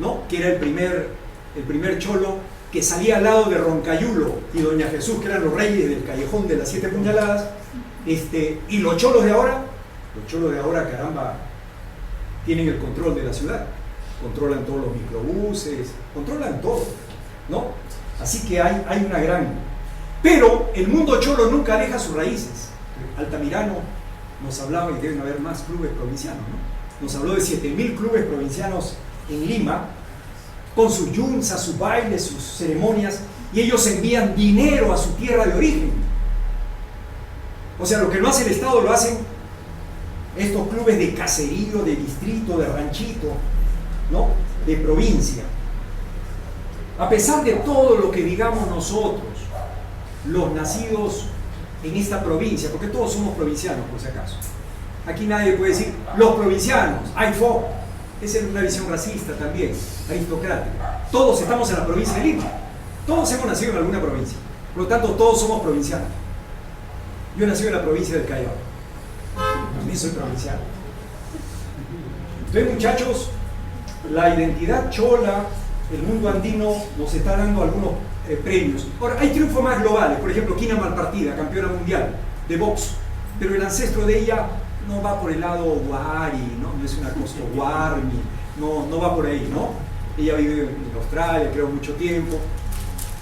¿no? Que era el primer cholo que salía al lado de Roncayulo y Doña Jesús, que eran los reyes del callejón de las 7 puñaladas, y los cholos de ahora, caramba, tienen el control de la ciudad, controlan todos los microbuses, controlan todo, ¿no? Así que hay una gran... Pero el mundo cholo nunca deja sus raíces. Altamirano nos hablaba, y deben haber más clubes provincianos, ¿no? Nos habló de 7.000 clubes provincianos en Lima, con sus yunzas, sus bailes, sus ceremonias, y ellos envían dinero a su tierra de origen. O sea, lo que no hace el Estado lo hacen estos clubes de caserío, de distrito, de ranchito, ¿no? De provincia. A pesar de todo lo que digamos nosotros, los nacidos en esta provincia, porque todos somos provincianos por si acaso, aquí nadie puede decir los provincianos, ¡ay-fo! Esa es una visión racista también, aristocrática. Todos estamos en la provincia de Lima, todos hemos nacido en alguna provincia, por lo tanto todos somos provincianos. Yo he nacido en la provincia del Callao, también soy provinciano. Entonces, muchachos, la identidad chola, el mundo andino nos está dando algunos premios. Ahora, hay triunfos más globales, por ejemplo, Kina Malpartida, campeona mundial de box, pero el ancestro de ella no va por el lado Wari, no es una cosa Warmi, no va por ahí, ¿no? Ella vive en Australia, creo, mucho tiempo,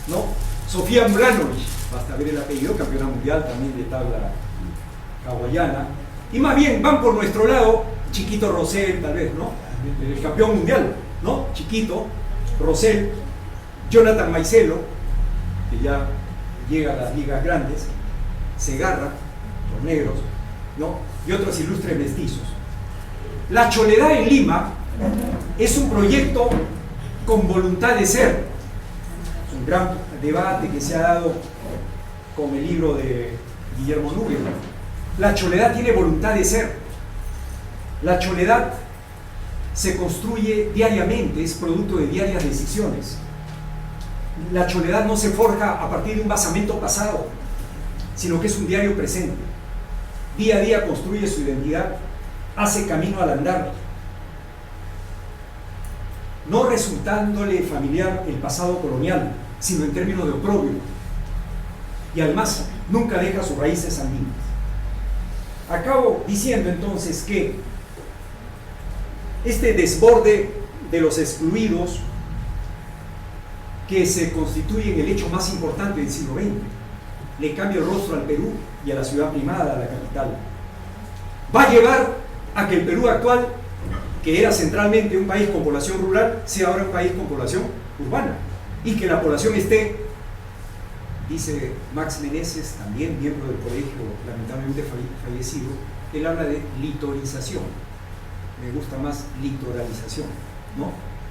¿no? Sofía Mranovic, basta ver el apellido, campeona mundial también de tabla hawaiana, y más bien van por nuestro lado, Chiquito Rosell, tal vez, ¿no? El campeón mundial, ¿no? Chiquito Rosell, Jonathan Maicelo, que ya llega a las ligas grandes, Segarra, los negros, ¿no? Y otros ilustres mestizos. La choledad en Lima es un proyecto con voluntad de ser. Es un gran debate que se ha dado con el libro de Guillermo Núñez. La choledad tiene voluntad de ser. La choledad se construye diariamente, es producto de diarias decisiones. La choledad no se forja a partir de un basamento pasado, sino que es un diario presente. Día a día construye su identidad, hace camino al andar, no resultándole familiar el pasado colonial, sino en términos de oprobio. Y además, nunca deja sus raíces andinas. Acabo diciendo entonces que este desborde de los excluidos, que se constituye en el hecho más importante del siglo XX, le cambia el rostro al Perú y a la ciudad primada, a la capital. Va a llevar a que el Perú actual, que era centralmente un país con población rural, sea ahora un país con población urbana, y que la población esté, dice Max Meneses, también miembro del colegio, lamentablemente fallecido, él habla de litorización. Me gusta más litoralización, ¿no?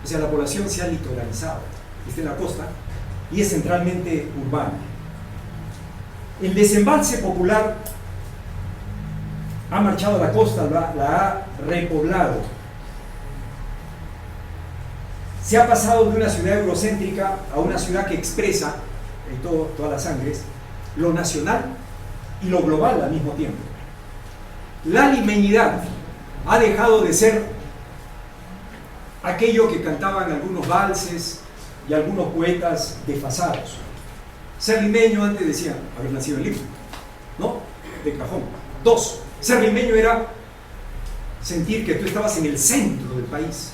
O sea, la población se ha litoralizado, está en la costa y es centralmente urbana. El desembalse popular ha marchado a la costa, la ha repoblado. Se ha pasado de una ciudad eurocéntrica a una ciudad que expresa, en todas las sangres, lo nacional y lo global al mismo tiempo. La limeñidad ha dejado de ser aquello que cantaban algunos valses y algunos poetas desfasados. Ser limeño antes decían haber nacido en Lima, ¿no? De cajón. 2. Ser limeño era sentir que tú estabas en el centro del país.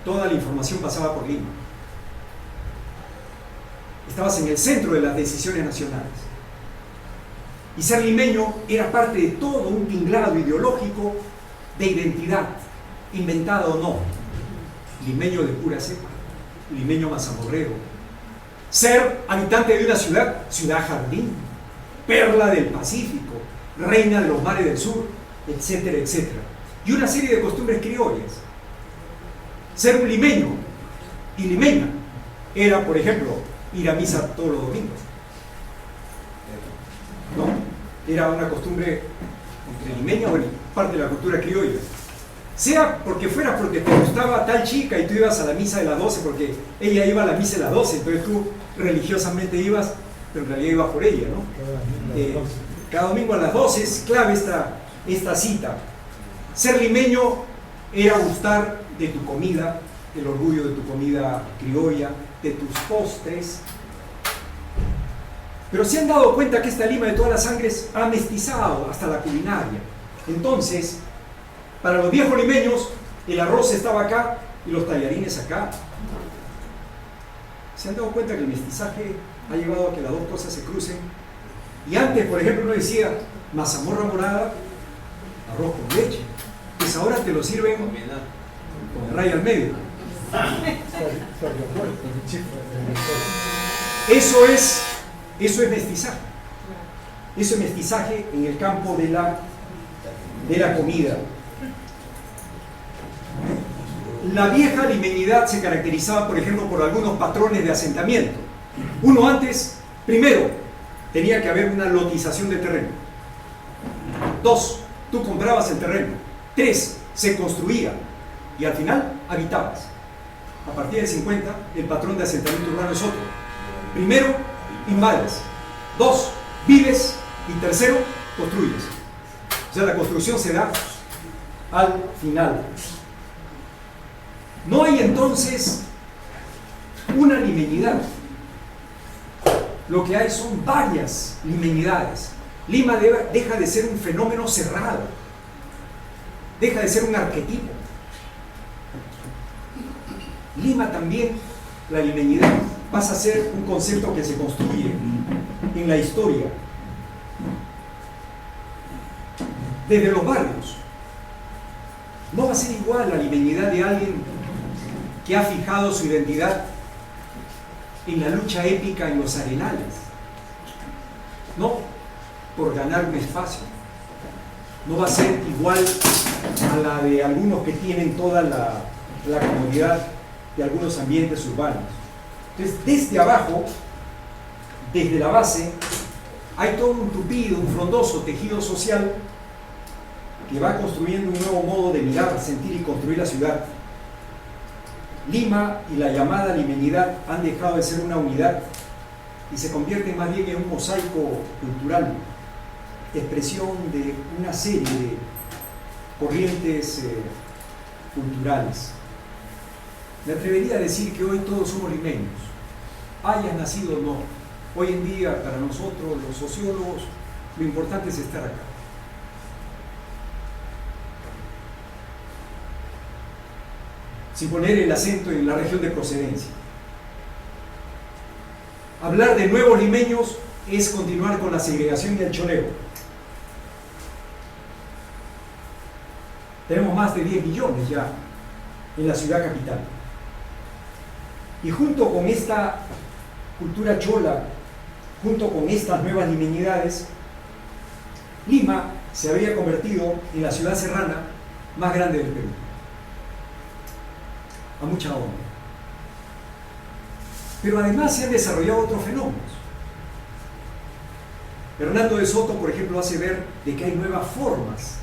Toda la información pasaba por Lima. Estabas en el centro de las decisiones nacionales. Y ser limeño era parte de todo un tinglado ideológico de identidad, inventada o no. Limeño de pura cepa, limeño mazamorrero. Ser habitante de una ciudad, ciudad jardín, perla del Pacífico, reina de los mares del sur, etcétera, etcétera. Y una serie de costumbres criollas. Ser un limeño y limeña era, por ejemplo, ir a misa todos los domingos. ¿No? Era una costumbre entre limeña, bueno, parte de la cultura criolla. Sea porque fuera porque te gustaba tal chica y tú ibas a la misa de las 12 porque ella iba a la misa de las 12, entonces tú religiosamente ibas, pero en realidad ibas por ella, ¿no? Cada domingo a las 12 es clave esta cita. Ser limeño era gustar de tu comida, el orgullo de tu comida criolla, de tus postres. Pero se han dado cuenta que esta Lima de todas las sangres ha mestizado hasta la culinaria. Entonces, para los viejos limeños, el arroz estaba acá y los tallarines acá. ¿Se han dado cuenta que el mestizaje ha llevado a que las dos cosas se crucen? Y antes, por ejemplo, uno decía mazamorra morada, arroz con leche. Pues ahora te lo sirven con el rayo al medio. Eso es mestizaje. Eso es mestizaje en el campo de la comida. La vieja limeñidad se caracterizaba, por ejemplo, por algunos patrones de asentamiento. Uno antes, primero, tenía que haber una lotización de terreno. 2, tú comprabas el terreno. 3, se construía. Y al final, habitabas. A partir del 50, el patrón de asentamiento urbano es otro. Primero, invades. 2, vives. Y tercero, construyes. O sea, la construcción se da al final. No hay entonces una limeñidad. Lo que hay son varias limeñidades. Lima deja de ser un fenómeno cerrado. Deja de ser un arquetipo. Lima también, la limeñidad, pasa a ser un concepto que se construye en la historia. Desde los barrios. No va a ser igual la limeñidad de alguien que ha fijado su identidad en la lucha épica en los arenales, no por ganar un espacio. No va a ser igual a la de algunos que tienen toda la comodidad de algunos ambientes urbanos. Entonces, desde abajo, desde la base, hay todo un tupido, un frondoso tejido social que va construyendo un nuevo modo de mirar, sentir y construir la ciudad. Lima y la llamada limeñidad han dejado de ser una unidad y se convierten más bien en un mosaico cultural, expresión de una serie de corrientes culturales. Me atrevería a decir que hoy todos somos limeños, hayas nacido o no. Hoy en día, para nosotros, los sociólogos, lo importante es estar acá. Sin poner el acento en la región de procedencia. Hablar de nuevos limeños es continuar con la segregación y el choleo. Tenemos más de 10 millones ya en la ciudad capital. Y junto con esta cultura chola, junto con estas nuevas limeñidades, Lima se había convertido en la ciudad serrana más grande del Perú. A mucha honra. Pero además se han desarrollado otros fenómenos. Hernando de Soto, por ejemplo, hace ver de que hay nuevas formas.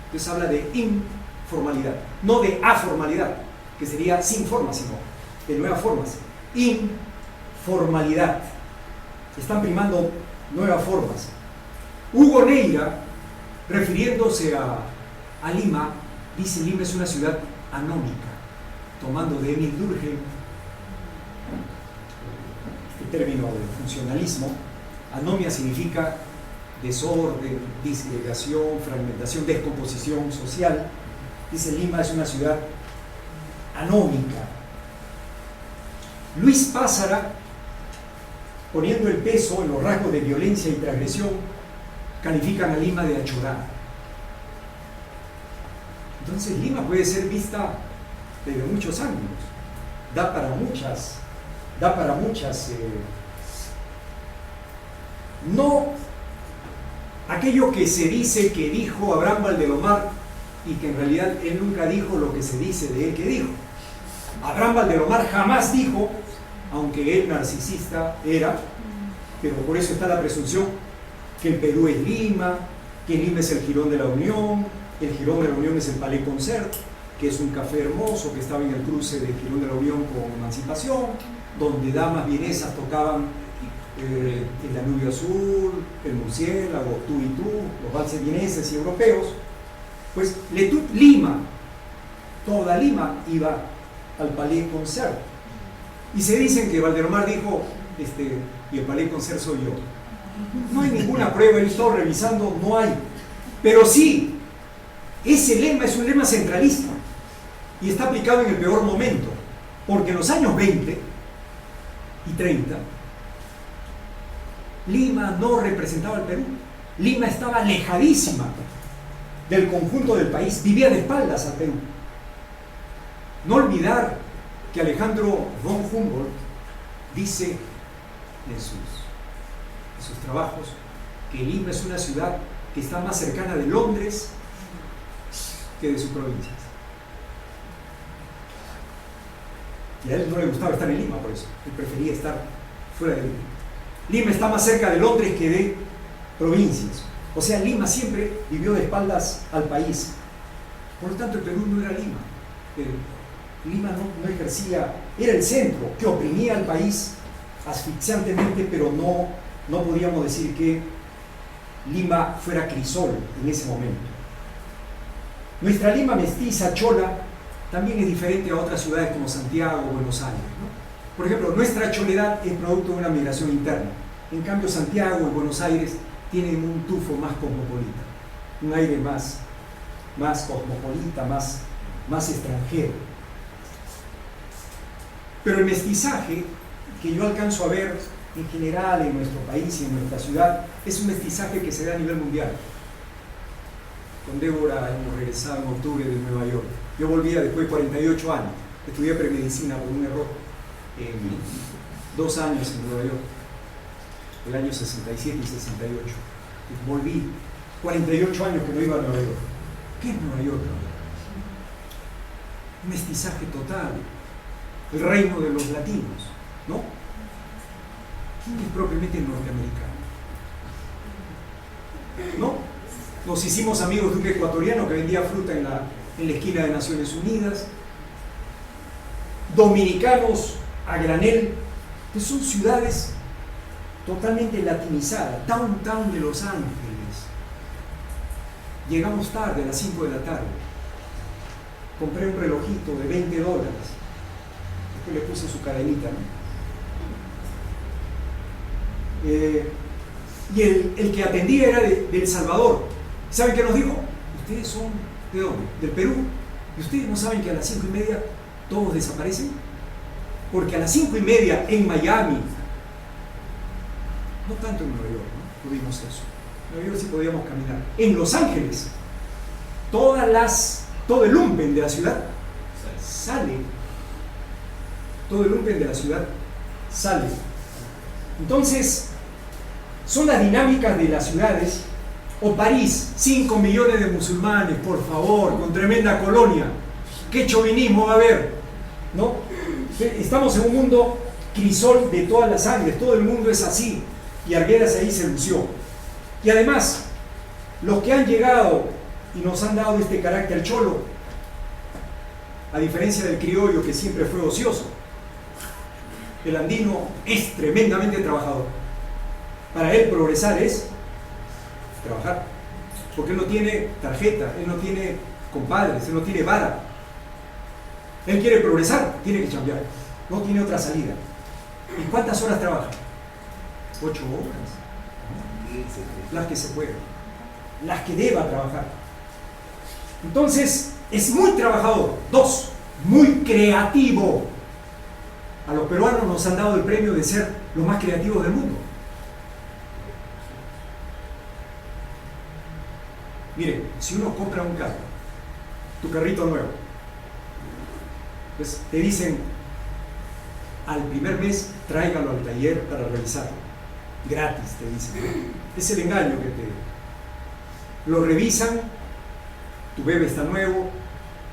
Entonces habla de informalidad, no de aformalidad, que sería sin forma, sino de nuevas formas. Informalidad. Están primando nuevas formas. Hugo Neira, refiriéndose a Lima, dice: Lima es una ciudad anómica, tomando de Emil Durkheim este término de funcionalismo. Anomia significa desorden, disgregación, fragmentación, descomposición social. Dice: Lima es una ciudad anómica. Luis Pázara, poniendo el peso en los rasgos de violencia y transgresión, califican a Lima de achorada. Entonces Lima puede ser vista desde muchos ángulos, da para muchas, no aquello que se dice que dijo Abraham Valdelomar y que en realidad él nunca dijo lo que se dice de él que dijo. Abraham Valdelomar jamás dijo, aunque él narcisista era, pero por eso está la presunción que el Perú es Lima, que Lima es el Jirón de la Unión, el Jirón de la Unión es el Palais Concert, que es un café hermoso que estaba en el cruce de Jirón de la Unión con Emancipación, donde damas vienesas tocaban el Danubio Azul, el Murciélago, Tú y Tú, los valses vieneses y europeos. Pues Lima, toda Lima iba al Palais Concert. Y se dicen que Valdelomar dijo, y el Palais Concert soy yo. No hay ninguna prueba, yo he estado revisando, no hay. Pero sí, ese lema es un lema centralista y está aplicado en el peor momento, porque en los años 20 y 30, Lima no representaba al Perú. Lima estaba alejadísima del conjunto del país, vivía de espaldas al Perú. No olvidar que Alejandro von Humboldt dice en sus trabajos que Lima es una ciudad que está más cercana de Londres que de sus provincias. Y a él no le gustaba estar en Lima, por eso. Él prefería estar fuera de Lima. Lima está más cerca de Londres que de provincias. O sea, Lima siempre vivió de espaldas al país. Por lo tanto, el Perú no era Lima. Lima no ejercía, era el centro que oprimía al país asfixiantemente, pero no podíamos decir que Lima fuera crisol en ese momento. Nuestra Lima mestiza, chola, también es diferente a otras ciudades como Santiago o Buenos Aires, ¿no? Por ejemplo, nuestra choledad es producto de una migración interna. En cambio, Santiago y Buenos Aires tienen un tufo más cosmopolita, un aire más cosmopolita, más extranjero. Pero el mestizaje que yo alcanzo a ver en general en nuestro país y en nuestra ciudad es un mestizaje que se da a nivel mundial. Con Débora hemos regresado en octubre de Nueva York. Yo volvía después de 48 años. Estudié premedicina por un error en 2 años en Nueva York, el año 67 y 68. Volví 48 años que no iba a Nueva York. ¿Qué es Nueva York? Un mestizaje total. El reino de los latinos, ¿no? ¿Quién es propiamente norteamericano? ¿No? Nos hicimos amigos de un ecuatoriano que vendía fruta en la esquina de Naciones Unidas. Dominicanos a granel, que son ciudades totalmente latinizadas. Downtown de Los Ángeles. Llegamos tarde, a las 5 de la tarde. Compré un relojito de $20. Después le puse su cadenita, ¿no? Y el que atendía era de El Salvador. ¿Saben qué nos dijo? Ustedes son ¿de dónde? Del Perú. ¿Y ustedes no saben que a las 5:30 todos desaparecen? Porque a las 5:30 en Miami, no tanto en Nueva York, ¿no? Tuvimos eso. En Nueva York sí podíamos caminar. En Los Ángeles, todo el lumpen de la ciudad sale. Todo el lumpen de la ciudad sale. Entonces, son las dinámicas de las ciudades. O París, 5 millones de musulmanes, por favor, con tremenda colonia. ¿Qué chauvinismo va a haber? ¿No? Estamos en un mundo crisol de todas las sangres, todo el mundo es así. Y Arguedas ahí se lució. Y además, los que han llegado y nos han dado este carácter cholo, a diferencia del criollo que siempre fue ocioso, el andino es tremendamente trabajador. Para él progresar es trabajar, porque él no tiene tarjeta, él no tiene compadres, él no tiene vara. Él quiere progresar, tiene que chambear, no tiene otra salida. ¿Y cuántas horas trabaja? 8 horas, las que se puedan, las que deba trabajar. Entonces es muy trabajador. 2, muy creativo. A los peruanos nos han dado el premio de ser los más creativos del mundo. Miren, si uno compra un carro, tu carrito nuevo, pues te dicen, al primer mes tráigalo al taller para revisarlo. Gratis, te dicen. Es el engaño que te... Lo revisan, tu bebé está nuevo,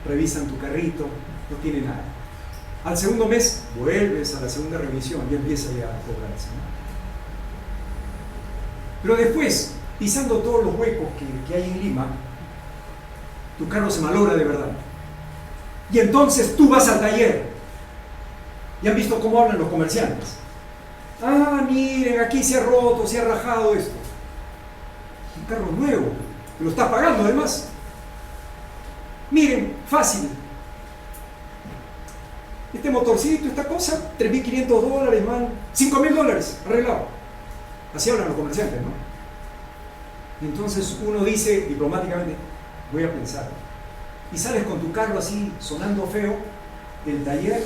revisan tu carrito, no tiene nada. Al segundo mes vuelves a la segunda revisión y empieza ya a cobrarse, ¿no? Pero después, pisando todos los huecos que hay en Lima, tu carro se malogra de verdad. Y entonces tú vas al taller. ¿Y han visto cómo hablan los comerciantes? Ah, miren, aquí se ha roto, se ha rajado esto. Un carro nuevo, que lo estás pagando además. Miren, fácil. este motorcito, esta cosa, $3.500, man, $5.000, arreglado. Así hablan los comerciantes, ¿no? Y entonces uno dice diplomáticamente, voy a pensar. Y sales con tu carro así, sonando feo, del taller,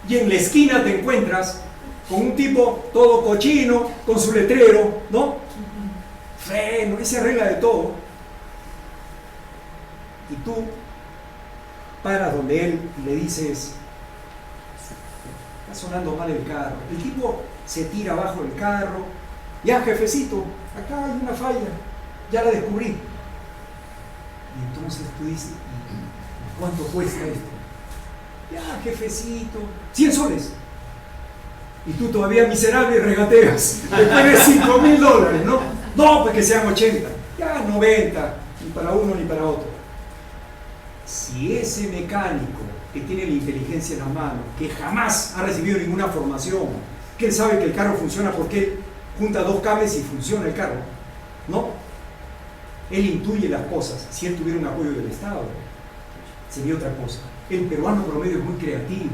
y en la esquina te encuentras con un tipo todo cochino, con su letrero, ¿no? Freno, ese arregla de todo. Y tú paras donde él y le dices, está sonando mal el carro. El tipo se tira abajo del carro, ya jefecito, acá hay una falla, ya la descubrí. Y entonces tú dices, ¿cuánto cuesta esto? Ya jefecito, 100 soles. Y tú todavía miserable regateas, después de $5.000, ¿no? No, pues que sean 80, ya 90, ni para uno ni para otro. Si ese mecánico que tiene la inteligencia en la mano, que jamás ha recibido ninguna formación, que él sabe que el carro funciona porque él junta 2 cables y funciona el carro, ¿no? Él intuye las cosas. Si él tuviera un apoyo del Estado, sería otra cosa. El peruano promedio es muy creativo.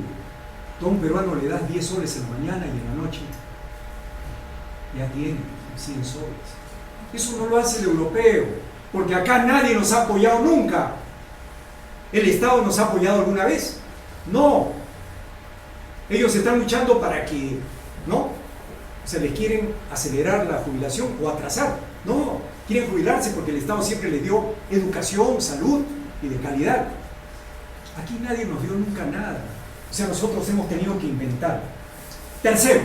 Todo un peruano le das 10 soles en la mañana y en la noche ya tiene 100 soles. Eso no lo hace el europeo, porque acá nadie nos ha apoyado nunca. ¿El Estado nos ha apoyado alguna vez? No. Ellos están luchando para que, ¿no? O sea, les quieren acelerar la jubilación o atrasar. No, quieren jubilarse porque el Estado siempre les dio educación, salud y de calidad. Aquí nadie nos dio nunca nada. O sea, nosotros hemos tenido que inventar. Tercero,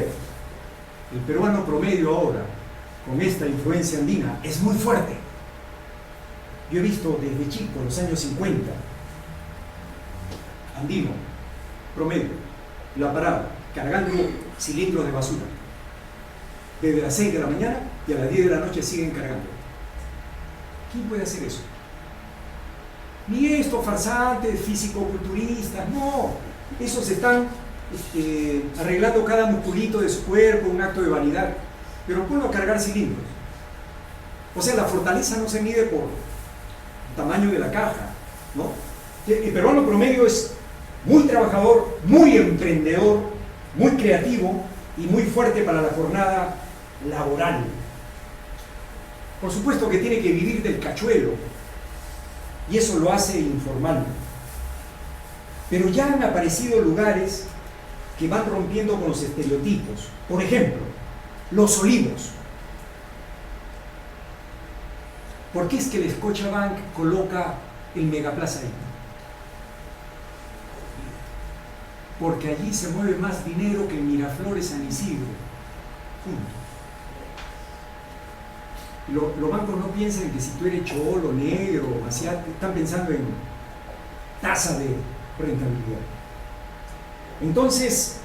el peruano promedio ahora, con esta influencia andina, es muy fuerte. Yo he visto desde chico, en los años 50, andino, promedio, la parada, cargando cilindros de basura. Desde las 6 de la mañana y a las 10 de la noche siguen cargando. ¿Quién puede hacer eso? Ni estos farsantes, físico-culturistas, no. Esos están arreglando cada musculito de su cuerpo, un acto de vanidad. Pero ponlo a cargar cilindros. O sea, la fortaleza no se mide por el tamaño de la caja, ¿no? El peruano promedio es muy trabajador, muy emprendedor, muy creativo y muy fuerte para la jornada laboral. Por supuesto que tiene que vivir del cachuelo, y eso lo hace informal. Pero ya han aparecido lugares que van rompiendo con los estereotipos. Por ejemplo, Los Olivos. ¿Por qué es que el Scotiabank coloca el Megaplaza ahí? Porque allí se mueve más dinero que en Miraflores, San Isidro. Punto. Los bancos no piensan que si tú eres cholo, negro, asiático, están pensando en tasa de rentabilidad. Entonces,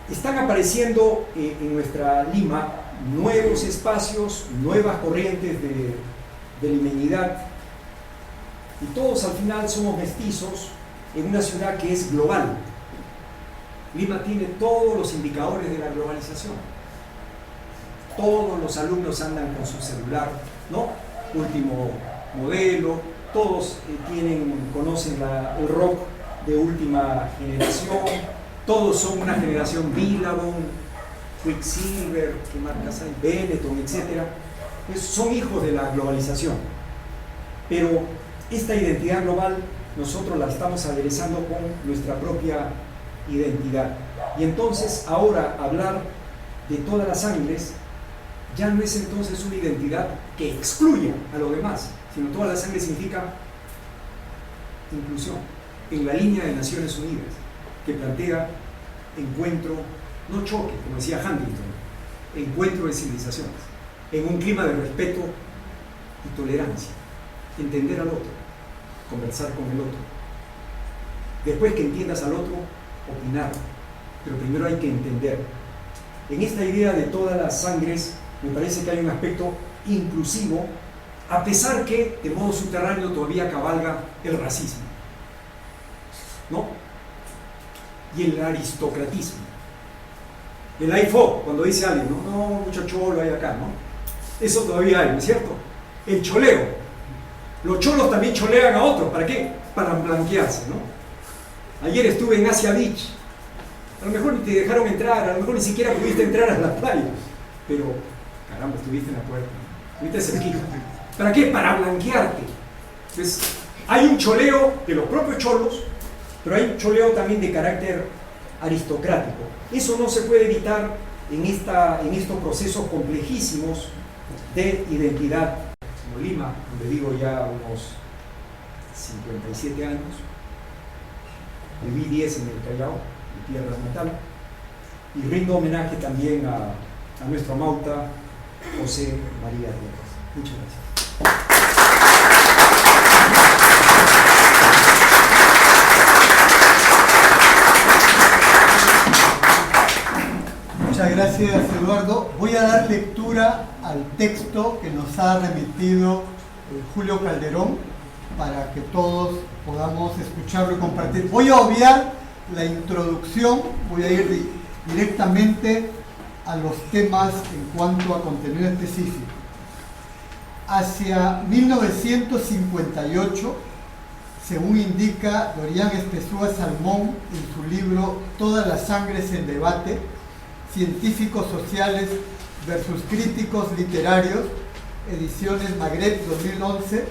están apareciendo en nuestra Lima nuevos espacios, nuevas corrientes de limeñidad, y todos al final somos mestizos en una ciudad que es global. Lima tiene todos los indicadores de la globalización. Todos los alumnos andan con su celular, ¿no? Último modelo, todos conocen el rock de última generación, todos son una generación Billabong, Quicksilver, ¿qué marcas hay? Benetton, etc. Pues son hijos de la globalización. Pero esta identidad global nosotros la estamos aderezando con nuestra propia identidad. Y entonces ahora hablar de todas las sangres ya no es entonces una identidad que excluya a los demás, sino toda la sangre significa inclusión, en la línea de Naciones Unidas, que plantea encuentro, no choque, como decía Huntington, encuentro de civilizaciones, en un clima de respeto y tolerancia, entender al otro, conversar con el otro. Después que entiendas al otro, opinar, pero primero hay que entender. En esta idea de todas las sangres, me parece que hay un aspecto inclusivo, a pesar que de modo subterráneo todavía cabalga el racismo, ¿no? Y el aristocratismo. El AIFO, cuando dice alguien, no, mucho cholo hay acá, ¿no? Eso todavía hay, ¿no es cierto? El choleo. Los cholos también cholean a otros, ¿para qué? Para blanquearse, ¿no? Ayer estuve en Asia Beach. A lo mejor ni te dejaron entrar, a lo mejor ni siquiera pudiste entrar a la playa. Pero, caramba, estuviste en la puerta, estuviste cerquita. ¿Para qué? Para blanquearte. Entonces, hay un choleo de los propios cholos, pero hay un choleo también de carácter aristocrático. Eso no se puede evitar en estos procesos complejísimos de identidad. Como Lima, donde vivo ya unos 57 años, viví 10 en el Callao, mi tierra natal, y rindo homenaje también a nuestro Mauta, José María Rivas. Muchas gracias. Muchas gracias, Eduardo. Voy a dar lectura al texto que nos ha remitido Julio Calderón para que todos podamos escucharlo y compartir. Voy a obviar la introducción, voy a ir directamente a los temas en cuanto a contenido específico. Hacia 1958, según indica Dorian Espesúa Salmón en su libro Todas las sangres en debate, científicos sociales versus críticos literarios, ediciones Magreb 2011,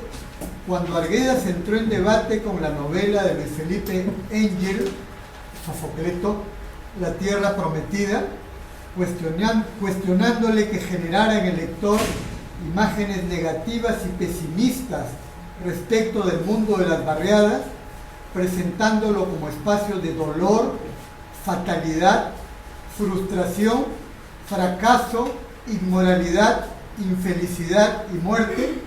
cuando Arguedas entró en debate con la novela de Luis Felipe Engel, Sofocleto, La Tierra Prometida, cuestionándole que generara en el lector imágenes negativas y pesimistas respecto del mundo de las barriadas, presentándolo como espacio de dolor, fatalidad, frustración, fracaso, inmoralidad, infelicidad y muerte,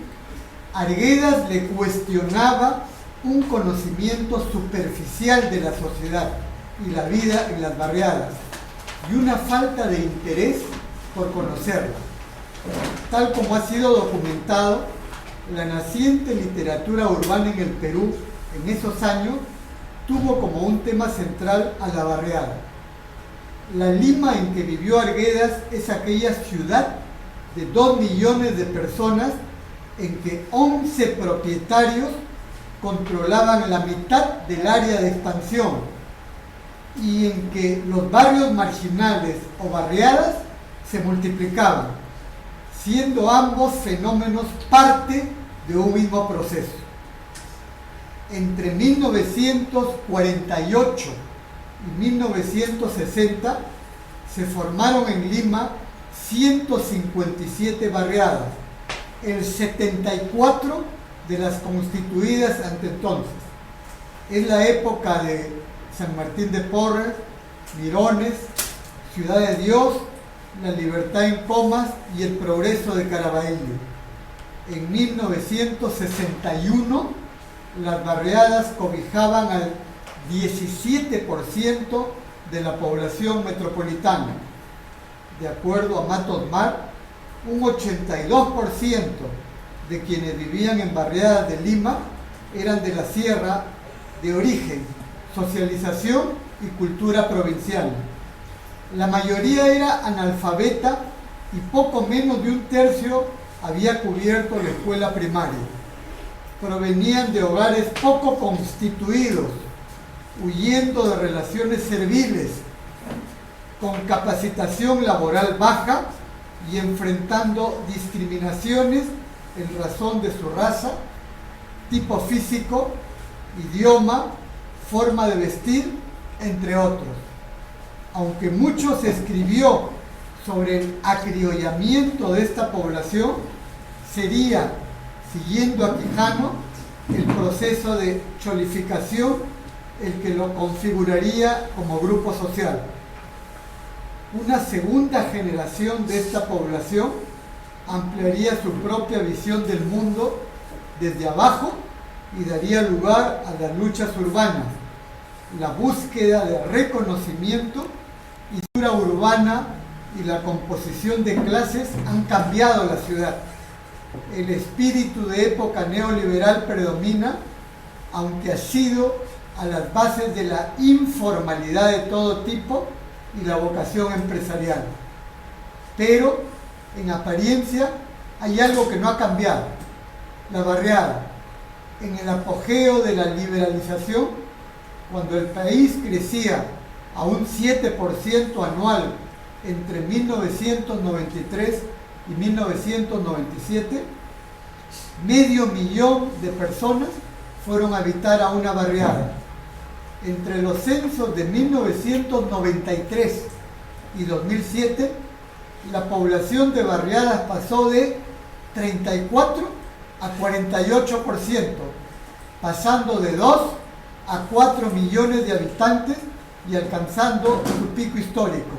Arguedas le cuestionaba un conocimiento superficial de la sociedad y la vida en las barriadas y una falta de interés por conocerla. Tal como ha sido documentado, la naciente literatura urbana en el Perú en esos años tuvo como un tema central a la barriada. La Lima en que vivió Arguedas es aquella ciudad de 2 millones de personas en que 11 propietarios controlaban la mitad del área de expansión y en que los barrios marginales o barriadas se multiplicaban, siendo ambos fenómenos parte de un mismo proceso. Entre 1948 y 1960 se formaron en Lima 157 barriadas, el 74 de las constituidas ante entonces. Es la época de San Martín de Porres, Mirones, Ciudad de Dios, La Libertad en Comas y El Progreso de Caraballo. En 1961 las barriadas cobijaban al 17% de la población metropolitana. De acuerdo a Matos Mar, un 82% de quienes vivían en barriadas de Lima eran de la sierra de origen, socialización y cultura provincial. La mayoría era analfabeta y poco menos de un tercio había cubierto la escuela primaria. Provenían de hogares poco constituidos, huyendo de relaciones serviles, con capacitación laboral baja y enfrentando discriminaciones en razón de su raza, tipo físico, idioma, forma de vestir, entre otros. Aunque mucho se escribió sobre el acriollamiento de esta población, sería, siguiendo a Quijano, el proceso de cholificación el que lo configuraría como grupo social. Una segunda generación de esta población ampliaría su propia visión del mundo desde abajo y daría lugar a las luchas urbanas, la búsqueda de reconocimiento y cultura urbana y la composición de clases han cambiado la ciudad. El espíritu de época neoliberal predomina, aunque ha sido a las bases de la informalidad de todo tipo y la vocación empresarial. Pero, en apariencia, hay algo que no ha cambiado. La barriada, en el apogeo de la liberalización, cuando el país crecía a un 7% anual entre 1993 y 1997, 500.000 de personas fueron a habitar a una barriada. Entre los censos de 1993 y 2007, la población de barriadas pasó de 34 a 48%, pasando de 2 a 4 millones de habitantes y alcanzando su pico histórico.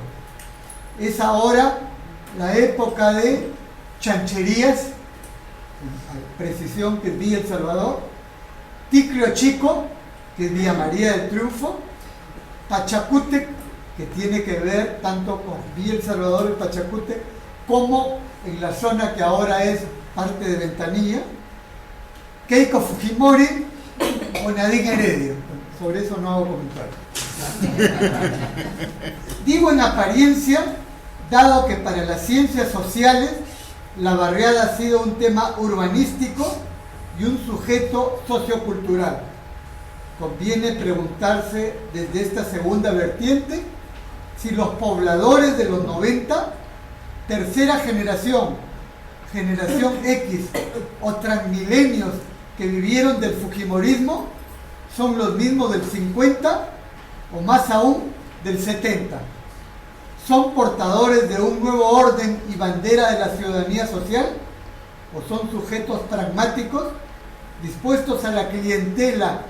Es ahora la época de Chancherías, precisión, que es Villa El Salvador, Ticlio Chico, que es Villa María del Triunfo, Pachacútec, que tiene que ver tanto con Villa El Salvador y Pachacútec, como en la zona que ahora es parte de Ventanilla, Keiko Fujimori o Nadine Heredia. Sobre eso no hago comentarios. Digo en apariencia, dado que para las ciencias sociales la barriada ha sido un tema urbanístico y un sujeto sociocultural. Conviene preguntarse desde esta segunda vertiente si los pobladores de los 90, tercera generación, generación X o transmilenios que vivieron del fujimorismo son los mismos del 50 o más aún del 70. ¿Son portadores de un nuevo orden y bandera de la ciudadanía social? ¿O son sujetos pragmáticos dispuestos a la clientela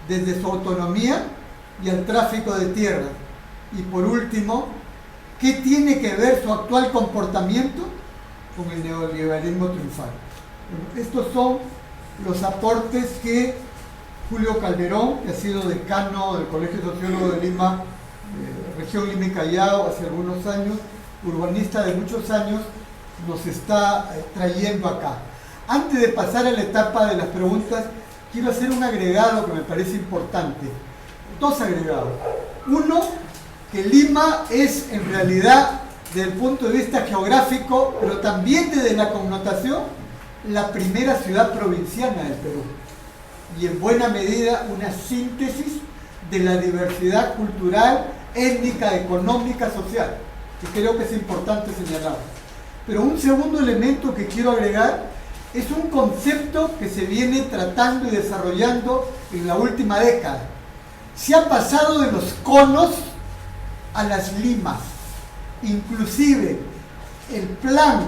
desde su autonomía y al tráfico de tierras? Y por último, ¿qué tiene que ver su actual comportamiento con el neoliberalismo triunfal? Bueno, estos son los aportes que Julio Calderón, que ha sido decano del Colegio Sociólogo de Lima, región Lima y Callao, hace algunos años, urbanista de muchos años, nos está trayendo acá. Antes de pasar a la etapa de las preguntas, quiero hacer un agregado que me parece importante. Dos agregados. Uno, que Lima es en realidad, desde el punto de vista geográfico, pero también desde la connotación, la primera ciudad provinciana del Perú. Y en buena medida una síntesis de la diversidad cultural, étnica, económica, social, que creo que es importante señalar. Pero un segundo elemento que quiero agregar es un concepto que se viene tratando y desarrollando en la última década. Se ha pasado de los conos a las limas. Inclusive el plan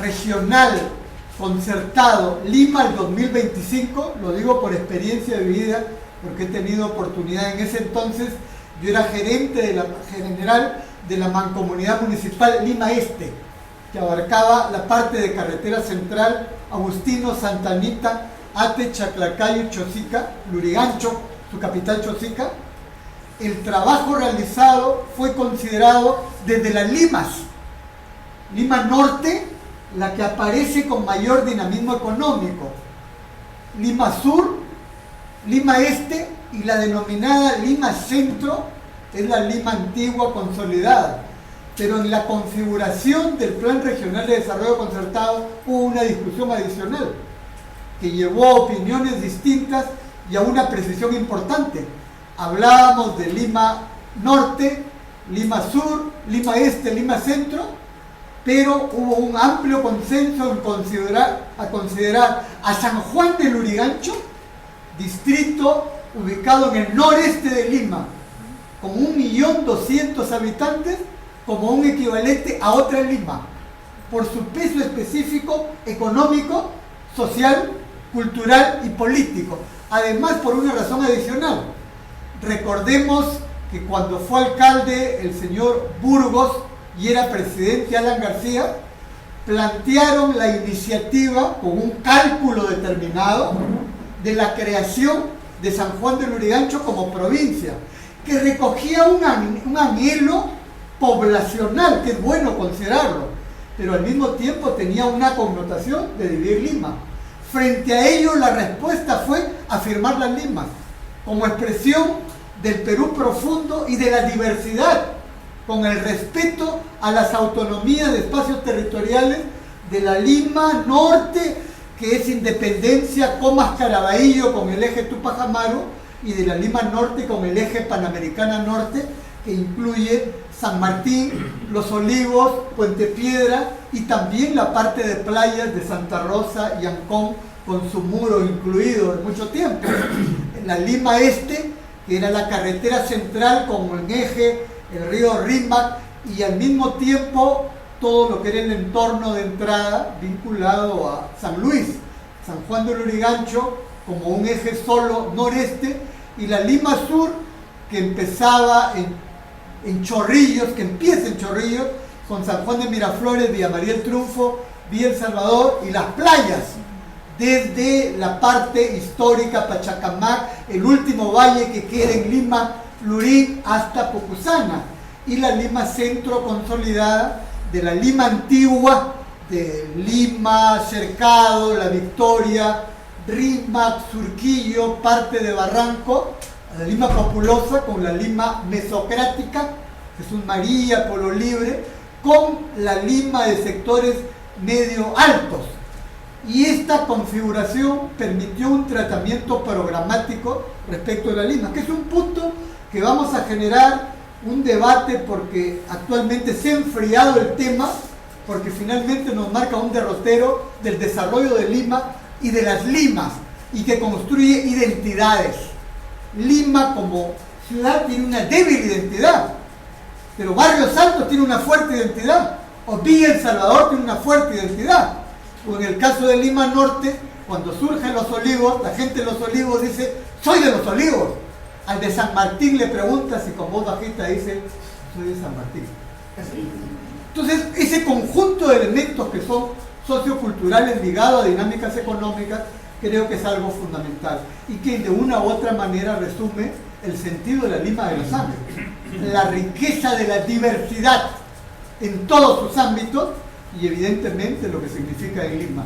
regional concertado Lima al 2025, lo digo por experiencia vivida, porque he tenido oportunidad en ese entonces. Yo era gerente general de la mancomunidad municipal Lima Este, que abarcaba la parte de carretera central, Agustino, Santa Anita, Ate, Chaclacayo, Chosica, Lurigancho, su capital Chosica. El trabajo realizado fue considerado desde las limas. Lima Norte, la que aparece con mayor dinamismo económico. Lima Sur, Lima Este y la denominada Lima Centro es la Lima antigua consolidada. Pero en la configuración del Plan Regional de Desarrollo Concertado hubo una discusión adicional que llevó a opiniones distintas y a una precisión importante. Hablábamos de Lima Norte, Lima Sur, Lima Este, Lima Centro, pero hubo un amplio consenso en considerar a San Juan del Lurigancho, distrito ubicado en el noreste de Lima, con 1.200.000 habitantes, como un equivalente a otra Lima, por su peso específico económico, social, cultural y político. Además, por una razón adicional. Recordemos que cuando fue alcalde el señor Burgos y era presidente Alan García, plantearon la iniciativa con un cálculo determinado de la creación de San Juan del Lurigancho como provincia, que recogía un anhelo poblacional, que es bueno considerarlo, pero al mismo tiempo tenía una connotación de dividir Lima. Frente a ello, la respuesta fue afirmar las limas como expresión del Perú profundo y de la diversidad, con el respeto a las autonomías de espacios territoriales de la Lima Norte, que es Independencia, Comas, Caraballo, con el eje Tupac Amaru, y de la Lima Norte con el eje Panamericana Norte, que incluye San Martín, Los Olivos, Puente Piedra y también la parte de playas de Santa Rosa y Ancón con su muro incluido de mucho tiempo. La Lima Este, que era la carretera central con el eje, el río Rímac y al mismo tiempo todo lo que era el entorno de entrada vinculado a San Luis, San Juan de Lurigancho como un eje solo noreste, y la Lima Sur que empezaba en Chorrillos, que empieza en Chorrillos con San Juan de Miraflores, Villa María el Triunfo, Villa El Salvador y las playas desde la parte histórica Pachacamac, el último valle que queda en Lima, Lurín, hasta Pocusana, y la Lima Centro consolidada de la Lima Antigua, de Lima, Cercado, La Victoria, Rímac, Surquillo, parte de Barranco, la Lima Populosa con la Lima Mesocrática, Jesús María, Polo Libre, con la Lima de sectores medio altos. Y esta configuración permitió un tratamiento programático respecto de la Lima, que es un punto que vamos a generar un debate porque actualmente se ha enfriado el tema, porque finalmente nos marca un derrotero del desarrollo de Lima y de las Limas, y que construye identidades. Lima como ciudad tiene una débil identidad, pero Barrios Altos tiene una fuerte identidad, o Villa El Salvador tiene una fuerte identidad. O en el caso de Lima Norte, cuando surgen Los Olivos, la gente de Los Olivos dice, soy de Los Olivos. Al de San Martín le preguntas y con voz bajita dice, soy de San Martín. Entonces, ese conjunto de elementos que son socioculturales ligados a dinámicas económicas, creo que es algo fundamental y que de una u otra manera resume el sentido de la Lima de los Andes. La riqueza de la diversidad en todos sus ámbitos y evidentemente lo que significa en Lima.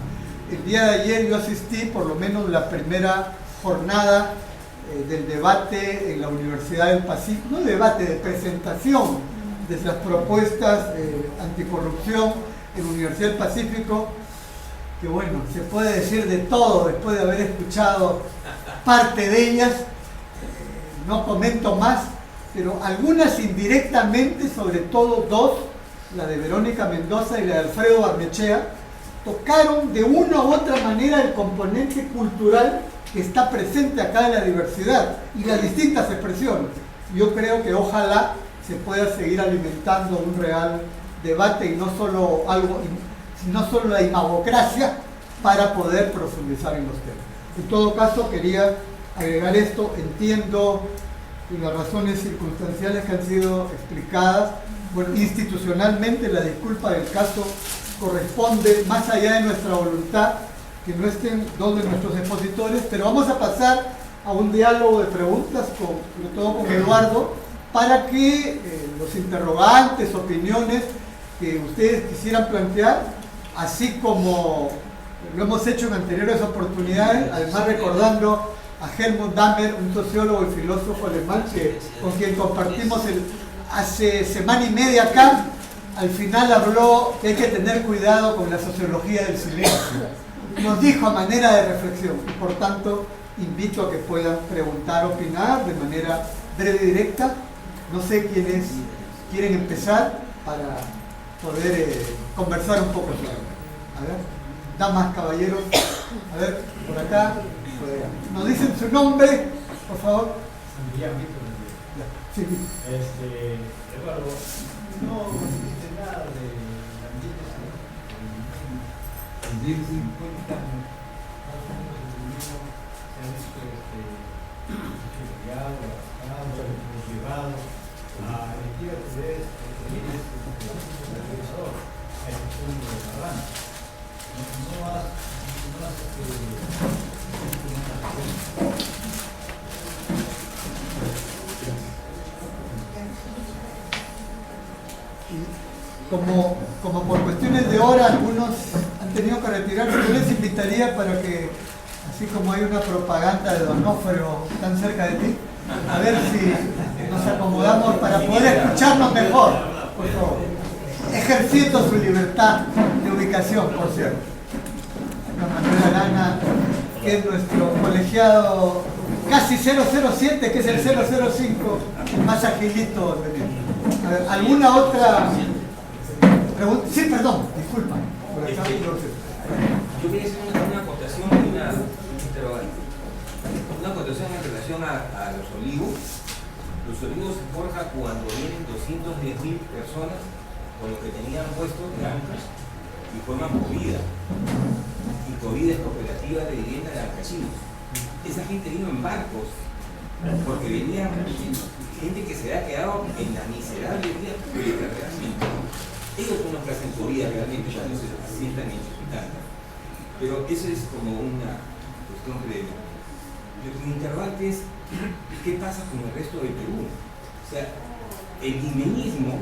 El día de ayer yo asistí por lo menos la primera jornada del debate en la Universidad del Pacífico, no debate, de presentación de las propuestas anticorrupción en la Universidad del Pacífico, que bueno, se puede decir de todo después de haber escuchado parte de ellas, no comento más, pero algunas indirectamente, sobre todo dos, la de Verónica Mendoza y la de Alfredo Barnechea, tocaron de una u otra manera el componente cultural que está presente acá en la diversidad y las distintas expresiones. Yo creo que ojalá se pueda seguir alimentando un real debate y no solo la imagocracia para poder profundizar en los temas. En todo caso, quería agregar esto. Entiendo las razones circunstanciales que han sido explicadas. Bueno, institucionalmente la disculpa del caso corresponde más allá de nuestra voluntad que no estén dos de nuestros expositores, pero vamos a pasar a un diálogo de preguntas, sobre todo con Eduardo, para que los interrogantes, opiniones que ustedes quisieran plantear, así como lo hemos hecho en anteriores oportunidades, además recordando a Helmut Dahmer, un sociólogo y filósofo alemán con quien compartimos hace semana y media acá, al final habló que hay que tener cuidado con la sociología del silencio. Nos dijo a manera de reflexión, y por tanto invito a que puedan preguntar, opinar de manera breve y directa. No sé quiénes quieren empezar para poder conversar un poco sobre ello. A ver, damas, caballeros, a ver, por acá, nos dicen su nombre, por favor. Sí. Eduardo, no dijiste nada de ambiente en 10, 50 años, más o menos el turismo se ha visto llevado, llevado a emitir actividades a excepción de la Habana. No has como por cuestiones de hora algunos han tenido que retirarse, yo les invitaría para que, así como hay una propaganda de Donofrio tan cerca de ti, a ver si nos acomodamos para poder escucharnos mejor, por favor, ejerciendo su libertad de ubicación, por cierto. Manuel Arana, que es nuestro colegiado casi 007, que es el 005, más agilito. A ver, ¿alguna otra pregunta? Sí, perdón, disculpa. Por acá, yo quería hacer una acotación y una interrogante. Una acotación en relación a los olivos. Los olivos se forjan cuando vienen 210.000 personas con lo que tenían puestos granjas y forman Covida. Y Covida es Cooperativa de Vivienda de Alcachinos. Esa gente vino en barcos porque venían gente que se había quedado en la miserable vida pública realmente. Ellos son los que hacen Covida realmente, ya no se sientan en Chiquitanta. Pero eso es como una cuestión previa. Mi interrogante es, ¿qué pasa con el resto del Perú? O sea, el limeñismo,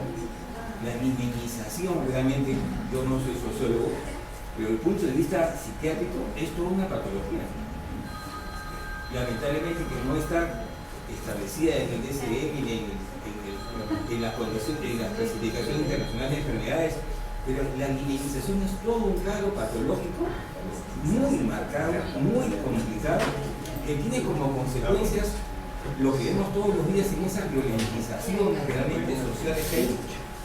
la limenización realmente, yo no soy sociólogo, pero desde el punto de vista psiquiátrico es toda una patología. Lamentablemente que no está establecida en el DSM ni en la clasificación internacional de enfermedades, pero la limenización es todo un cuadro patológico muy marcado, muy complicado, que tiene como consecuencias lo que vemos todos los días en esa violentización realmente social que hay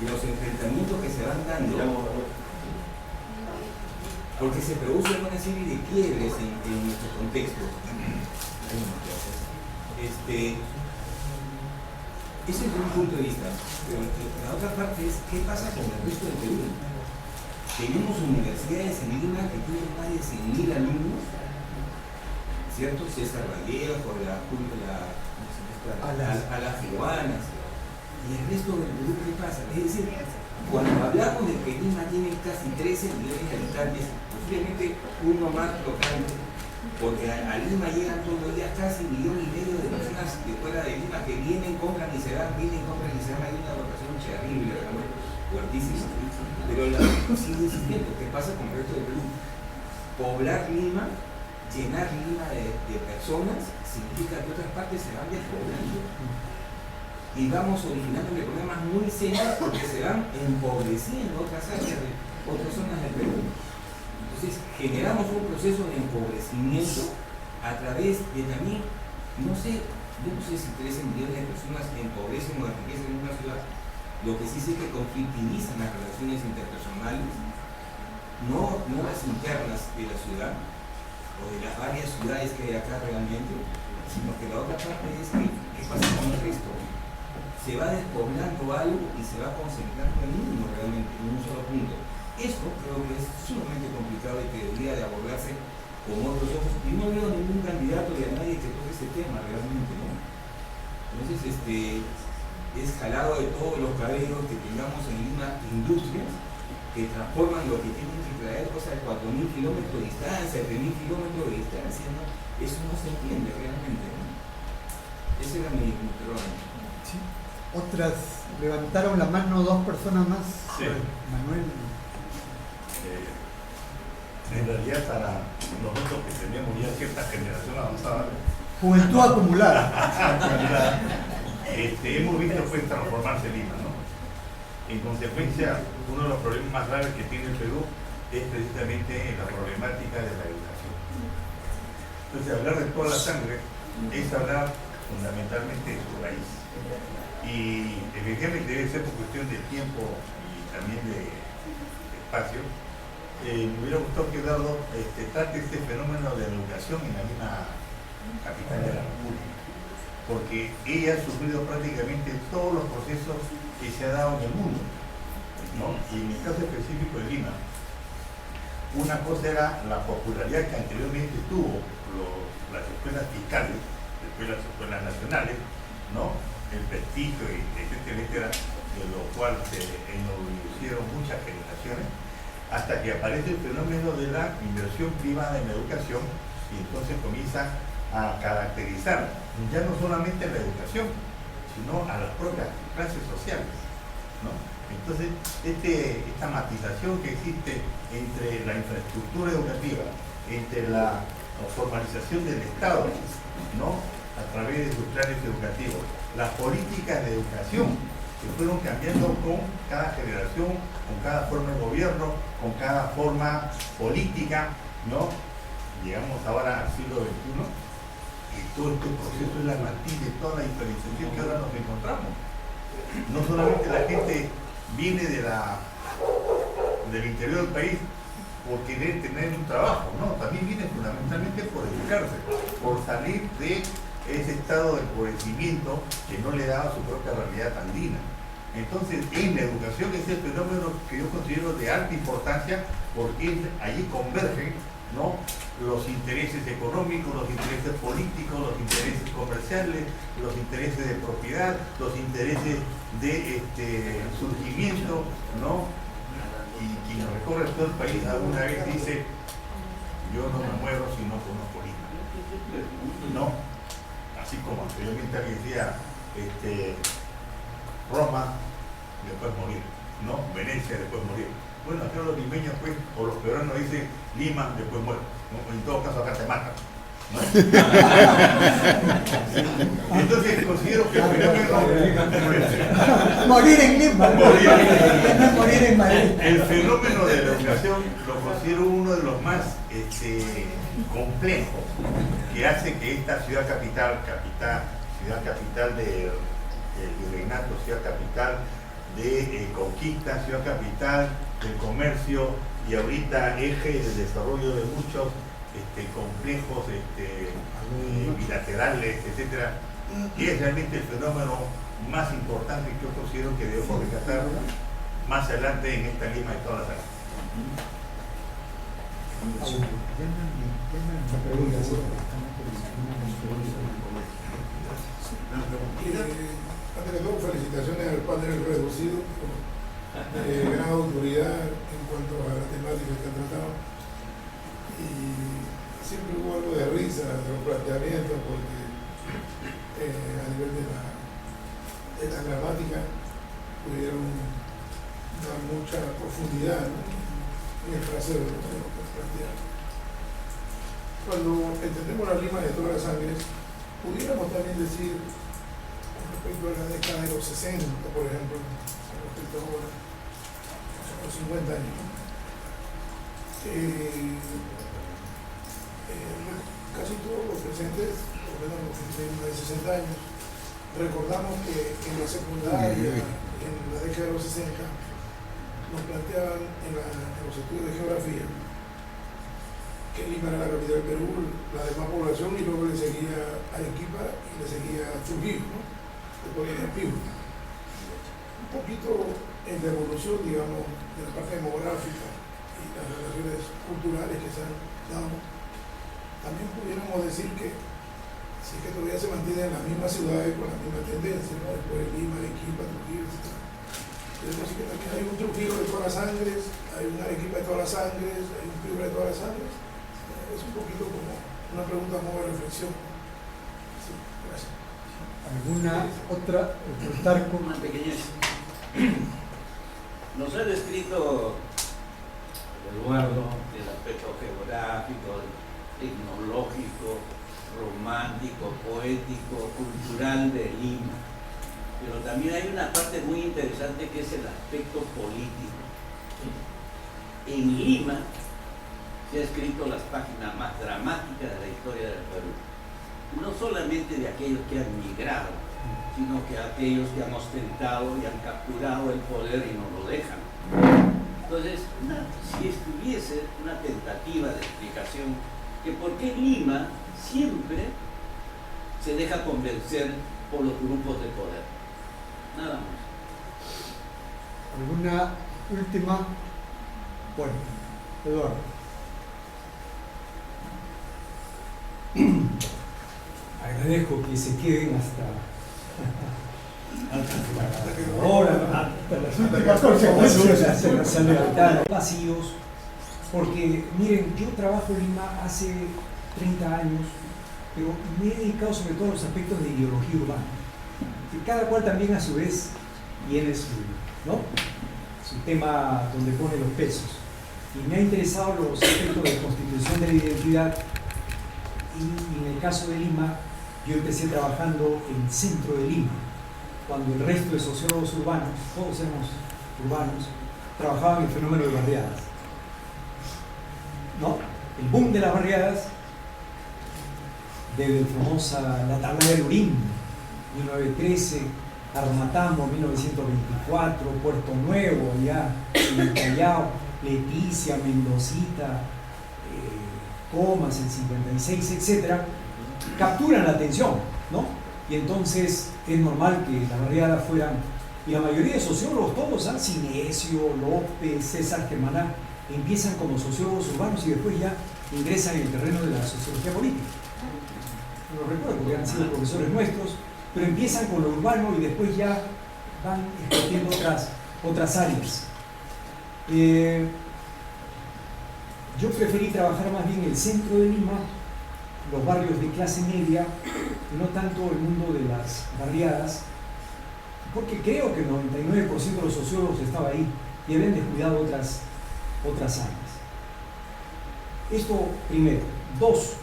y los enfrentamientos que se van dando, porque se producen una serie de quiebres en nuestro contexto. Ese es un punto de vista, pero la otra parte es ¿qué pasa con el resto del Perú? Tenemos universidades en Lima que tienen más de 100.000 alumnos, ¿cierto? César Vallejo, a las peruanas, y el resto del Perú, ¿qué pasa? Es decir, cuando hablamos de que Lima tiene casi 13 millones de habitantes, posiblemente uno más local, porque a Lima llegan todos los días casi 1,5 millones de personas de fuera de Lima que vienen, compran y se van, hay una rotación terrible, fuertísima. Pero sigo insistiendo, ¿qué pasa con el resto del Perú? Poblar Lima, llenar Lima de personas, significa que otras partes se van despoblando. Y vamos originándole problemas muy serios porque se van empobreciendo otras áreas de otras zonas del Perú. Entonces generamos un proceso de empobrecimiento a través de también, yo no sé si 13 millones de personas empobrecen o enriquecen en una ciudad. Lo que sí sé que conflictivizan las relaciones interpersonales, no las internas de la ciudad o de las varias ciudades que hay acá realmente, sino que la otra parte es que ¿qué pasa con el resto? Se va despoblando algo y se va concentrando en uno realmente, en un solo punto. Esto creo que es sumamente complicado y que debería de abordarse con otros ojos. Y no veo ningún candidato y a nadie que toque ese tema realmente, ¿no? Entonces, es jalado de todos los cabellos que tengamos en Lima industrias que transforman lo que tienen que traer cosas de 4.000 kilómetros de distancia, 3.000 kilómetros de distancia, ¿no? Eso no se entiende realmente, ¿no? Ese era mi interrogante. Sí. Otras, levantaron la mano dos personas más. Sí. Manuel. En realidad para nosotros que tenemos ya cierta generación avanzada, Juventud acumulada. hemos visto pues transformarse Lima, ¿no? En consecuencia, uno de los problemas más graves que tiene el Perú es precisamente la problemática de la educación. Entonces, hablar de toda la sangre es hablar fundamentalmente de su raíz. Y efectivamente debe ser por cuestión de tiempo y también de espacio. Me hubiera gustado que Eduardo trate este fenómeno de la educación en la misma capital de la República, porque ella ha sufrido prácticamente todos los procesos que se ha dado en el mundo, ¿no? Y en el caso específico de Lima, una cosa era la popularidad que anteriormente tuvo las escuelas fiscales, después las escuelas nacionales, ¿no? El prestigio, etcétera, de lo cual se enorgullecieron muchas generaciones, hasta que aparece el fenómeno de la inversión privada en la educación y entonces comienza a caracterizar ya no solamente la educación, sino a las propias clases sociales, ¿no? Entonces, esta matización que existe entre la infraestructura educativa, entre la formalización del Estado, ¿no? A través de sus planes educativos, las políticas de educación que fueron cambiando con cada generación, con cada forma de gobierno, con cada forma política, ¿no? Llegamos ahora al siglo XXI y todo este proceso es la matriz de toda la diferenciación que ahora nos encontramos. No solamente la gente viene del interior del país por querer tener un trabajo, no, también viene fundamentalmente por educarse, por salir de ese estado de empobrecimiento que no le daba su propia realidad andina. Entonces, en la educación es el fenómeno que yo considero de alta importancia, porque allí convergen, ¿no?, los intereses económicos, los intereses políticos, los intereses comerciales, los intereses de propiedad, los intereses de surgimiento, ¿no? Y quien recorre todo el país alguna vez dice, yo no me muero si no conozco Lima, ¿no? Así como anteriormente alguien decía, Roma, después morir, ¿no? Venecia, después morir. Bueno, acá los limeños, pues, o los peruanos dicen Lima, después muere, ¿no? En todo caso acá te matan, ¿no? Entonces considero que el fenómeno... Morir en Lima, morir en Madrid. El fenómeno de la educación lo considero uno de los más complejos, que hace que esta ciudad capital del virreinato, ciudad capital de conquista, ciudad capital del comercio y ahorita eje del desarrollo de muchos complejos bilaterales, etcétera, y es realmente el fenómeno más importante que yo considero que debemos rescatar más adelante en esta Lima de todas las áreas. Ante todo, felicitaciones al panel reducido, gran autoridad en cuanto a la temática que han tratado. Y siempre hubo algo de risa de los planteamientos, porque a nivel de la gramática pudieron dar mucha profundidad, ¿no?, en el fraseo de lo que plantearon. Cuando entendemos la Lima de todas las sangres, pudiéramos también decir, respecto a la década de los 60, por ejemplo, respecto a ahora, son los 50 años, casi todos los presentes, por lo menos los que tienen más de 60 años, recordamos que en la secundaria, en la década de los 60, nos planteaban en los estudios de geografía que Lima era la capital del Perú, la de más población, y luego le seguía Arequipa y le seguía Trujillo, ¿no?, después venía Piura. Un poquito en la evolución, digamos, de la parte demográfica y las relaciones culturales que se han dado, también pudiéramos decir que si es que todavía se mantiene en las mismas ciudades con la misma tendencia, ¿no?, después de Lima, Arequipa, Trujillo, etc. Quiere decir que también hay un Trujillo de todas las sangres, hay un Arequipa de todas las sangres, hay un Piura de todas las sangres. Es un poquito como una pregunta muy de reflexión. Sí, gracias. ¿Alguna otra? Tarco. Una pequeña. Nos ha descrito Eduardo el aspecto geográfico, tecnológico, romántico, poético, cultural de Lima. Pero también hay una parte muy interesante que es el aspecto político. En Lima se ha escrito las páginas más dramáticas de la historia del Perú. No solamente de aquellos que han migrado, sino que aquellos que han ostentado y han capturado el poder y no lo dejan. Entonces, si estuviese una tentativa de explicación que por qué Lima siempre se deja convencer por los grupos de poder. Nada más. ¿Alguna última? Bueno, Eduardo. Agradezco que se queden hasta ahora, Hasta las últimas consecuencias. esa lealtad, vacíos, porque miren, yo trabajo en Lima hace 30 años, pero me he dedicado sobre todo a los aspectos de ideología urbana, que cada cual también a su vez tiene su tema donde pone los pesos, y me ha interesado los aspectos de constitución de la identidad. Y en el caso de Lima, yo empecé trabajando en el centro de Lima, cuando el resto de sociólogos urbanos, todos éramos urbanos, trabajaban en el fenómeno de barriadas, ¿no? El boom de las barriadas desde la famosa la tabla del Urín, 1913, Armatamo, 1924, Puerto Nuevo, allá en el Callao, Leticia, Mendocita, Comas, el 56, etcétera, capturan la atención, ¿no? Y entonces es normal que las barriadas fueran, y la mayoría de sociólogos, todos, Sinesio, López, César Germaná, empiezan como sociólogos urbanos y después ya ingresan en el terreno de la sociología política. No lo recuerdo porque han sido profesores nuestros, pero empiezan con lo urbano y después ya van explotando otras áreas. Yo preferí trabajar más bien en el centro de Lima, los barrios de clase media, y no tanto el mundo de las barriadas, porque creo que el 99% de los sociólogos estaba ahí y habían descuidado otras áreas. Esto primero. Dos,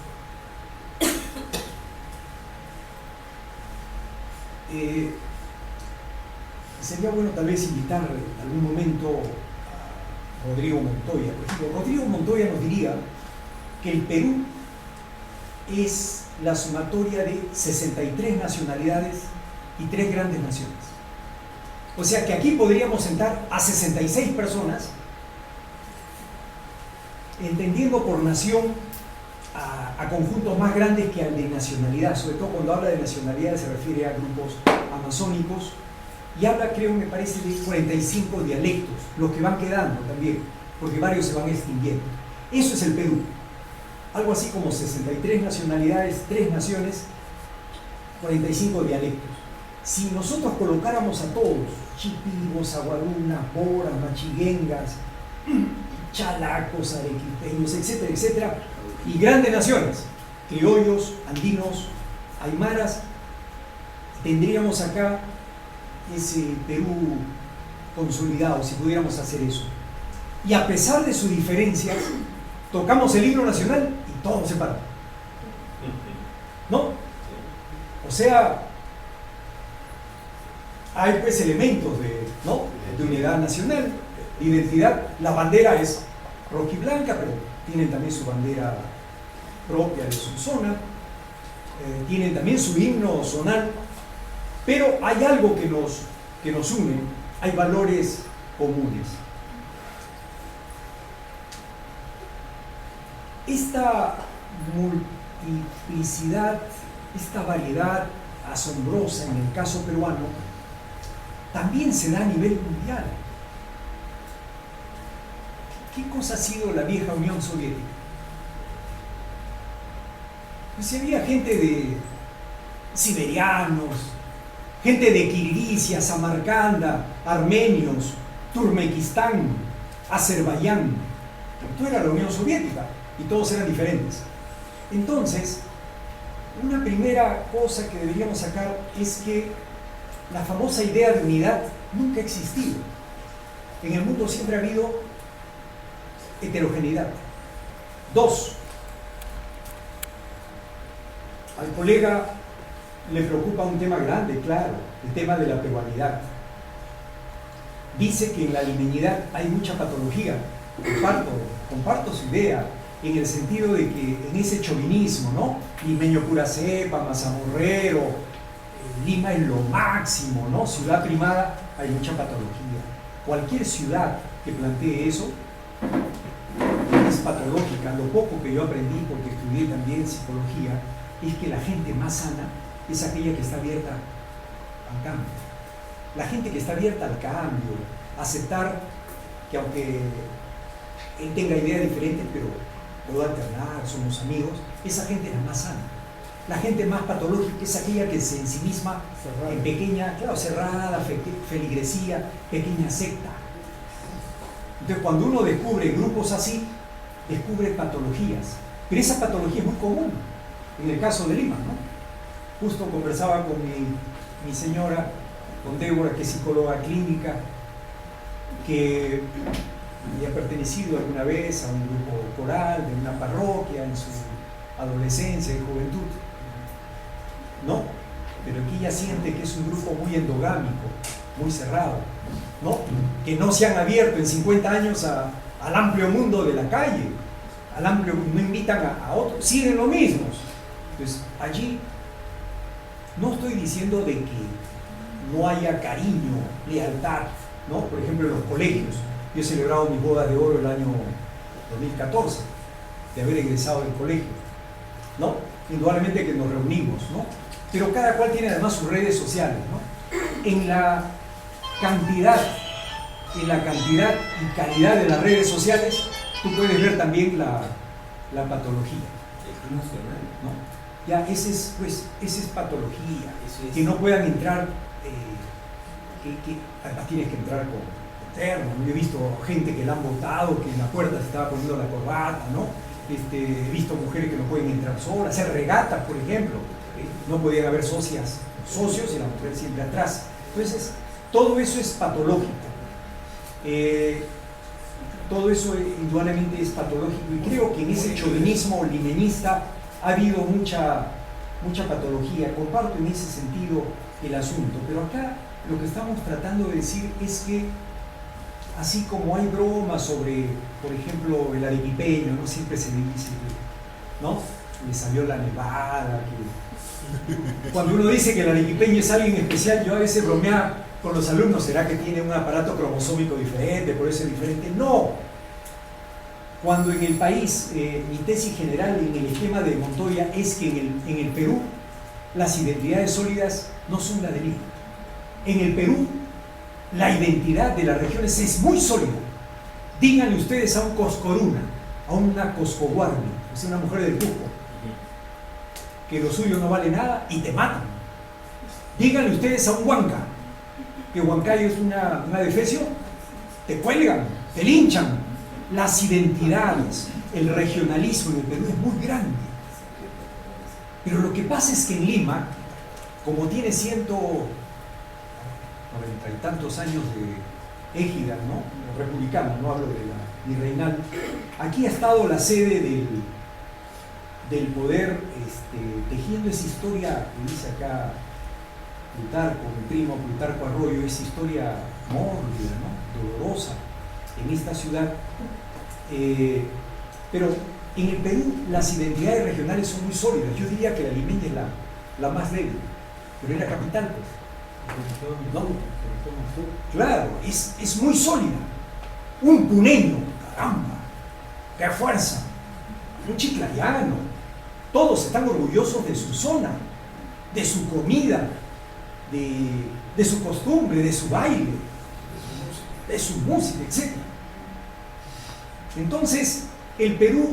sería bueno tal vez invitar en algún momento a Rodrigo Montoya. Por ejemplo, Rodrigo Montoya nos diría que el Perú es la sumatoria de 63 nacionalidades y 3 grandes naciones. O sea que aquí podríamos sentar a 66 personas, entendiendo por nación a conjuntos más grandes que al de nacionalidad. Sobre todo cuando habla de nacionalidad se refiere a grupos amazónicos, y habla, creo, me parece, de 45 dialectos, los que van quedando también, porque varios se van extinguiendo. Eso es el Perú. Algo así como 63 nacionalidades, 3 naciones, 45 dialectos. Si nosotros colocáramos a todos, chipigos, aguarunas, boras, machiguengas, chalacos, arequipeños, etcétera, etcétera, y grandes naciones, criollos, andinos, aymaras, tendríamos acá ese Perú consolidado, si pudiéramos hacer eso. Y a pesar de sus diferencias, tocamos el himno nacional y todos se paran. ¿No? O sea, hay pues elementos de unidad nacional, de identidad. La bandera es roja y blanca, pero tienen también su bandera propia de su zona, tienen también su himno zonal, pero hay algo que nos une, hay valores comunes. Esta multiplicidad, esta variedad asombrosa en el caso peruano, también se da a nivel mundial. ¿Qué cosa ha sido la vieja Unión Soviética? Pues había gente de siberianos, gente de Kirguisia, Samarcanda, armenios, Turmequistán, Azerbaiyán. Esto era la Unión Soviética y todos eran diferentes. Entonces, una primera cosa que deberíamos sacar es que la famosa idea de unidad nunca ha existido. En el mundo siempre ha habido heterogeneidad. 2, al colega le preocupa un tema grande, claro, el tema de la peruanidad. Dice que en la limeñidad hay mucha patología. Comparto su idea, en el sentido de que en ese chauvinismo, ¿no? Limeño pura cepa, mazamorrero, Lima es lo máximo, ¿no? Ciudad primada, hay mucha patología. Cualquier ciudad que plantee eso es patológica. Lo poco que yo aprendí, porque estudié también psicología, es que la gente más sana es aquella que está abierta al cambio. La gente que está abierta al cambio, aceptar que aunque él tenga ideas diferentes, pero puedo alternar, somos amigos, esa gente es la más sana. La gente más patológica es aquella que se ensimisma en pequeña, cerrada, feligresía, pequeña secta. Entonces, cuando uno descubre grupos así, descubre patologías. Pero esa patología es muy común en el caso de Lima, ¿no? Justo conversaba con mi señora, con Débora, que es psicóloga clínica, que había pertenecido alguna vez a un grupo coral de una parroquia en su adolescencia y juventud, ¿no? Pero aquí ella siente que es un grupo muy endogámico, muy cerrado, ¿no? Que no se han abierto en 50 años al amplio mundo de la calle, no invitan a otros, siguen lo mismos, Entonces, allí no estoy diciendo de que no haya cariño, lealtad, ¿no? Por ejemplo, en los colegios. Yo he celebrado mi boda de oro el año 2014, de haber egresado del colegio, ¿no? Indudablemente que nos reunimos, ¿no? Pero cada cual tiene además sus redes sociales, ¿no? En la cantidad y calidad de las redes sociales, tú puedes ver también la patología, ¿no? Ya, esa es patología, que no puedan entrar, que además tienes que entrar con terno. Yo he visto gente que la han votado, que en la puerta se estaba poniendo la corbata, ¿no? He visto mujeres que no pueden entrar solas, hacer regatas, por ejemplo, no podían haber socios y la mujer siempre atrás. Entonces, todo eso es patológico. Todo eso indudablemente es patológico, y creo que en ese chauvinismo limenista ha habido mucha patología. Comparto en ese sentido el asunto, pero acá lo que estamos tratando de decir es que así como hay bromas sobre, por ejemplo, el arequipeño, ¿no? Siempre se dice que, ¿no? Le salió la nevada, que... Cuando uno dice que el arequipeño es alguien especial, yo a veces bromeaba con los alumnos, ¿será que tiene un aparato cromosómico diferente, por eso es diferente? No. Cuando en el país, mi tesis general en el esquema de Montoya es que en el Perú las identidades sólidas no son las de Lima. En el Perú la identidad de las regiones es muy sólida. Díganle ustedes a un Coscoruna, a una Coscoguardi, o sea, una mujer del Cusco, que lo suyo no vale nada y te matan. Díganle ustedes a un Huanca, que Huancayo es una defecio, te cuelgan, te linchan. Las identidades, el regionalismo en el Perú es muy grande. Pero lo que pasa es que en Lima, como tiene 190 y tantos años de égida, ¿no? Republicano, no hablo de la virreinal, aquí ha estado la sede del poder, tejiendo esa historia que dice acá Plutarco, mi primo Plutarco Arroyo, esa historia mórbida, ¿no? Dolorosa en esta ciudad. Pero en el Perú las identidades regionales son muy sólidas. Yo diría que la limeña es la más débil, pero es la capital, pues. ¿No? Claro, es muy sólida. Un puneño, caramba, qué fuerza. Un chiclayano, todos están orgullosos de su zona, de su comida, de su costumbre, de su baile, de su música, etc. Entonces, el Perú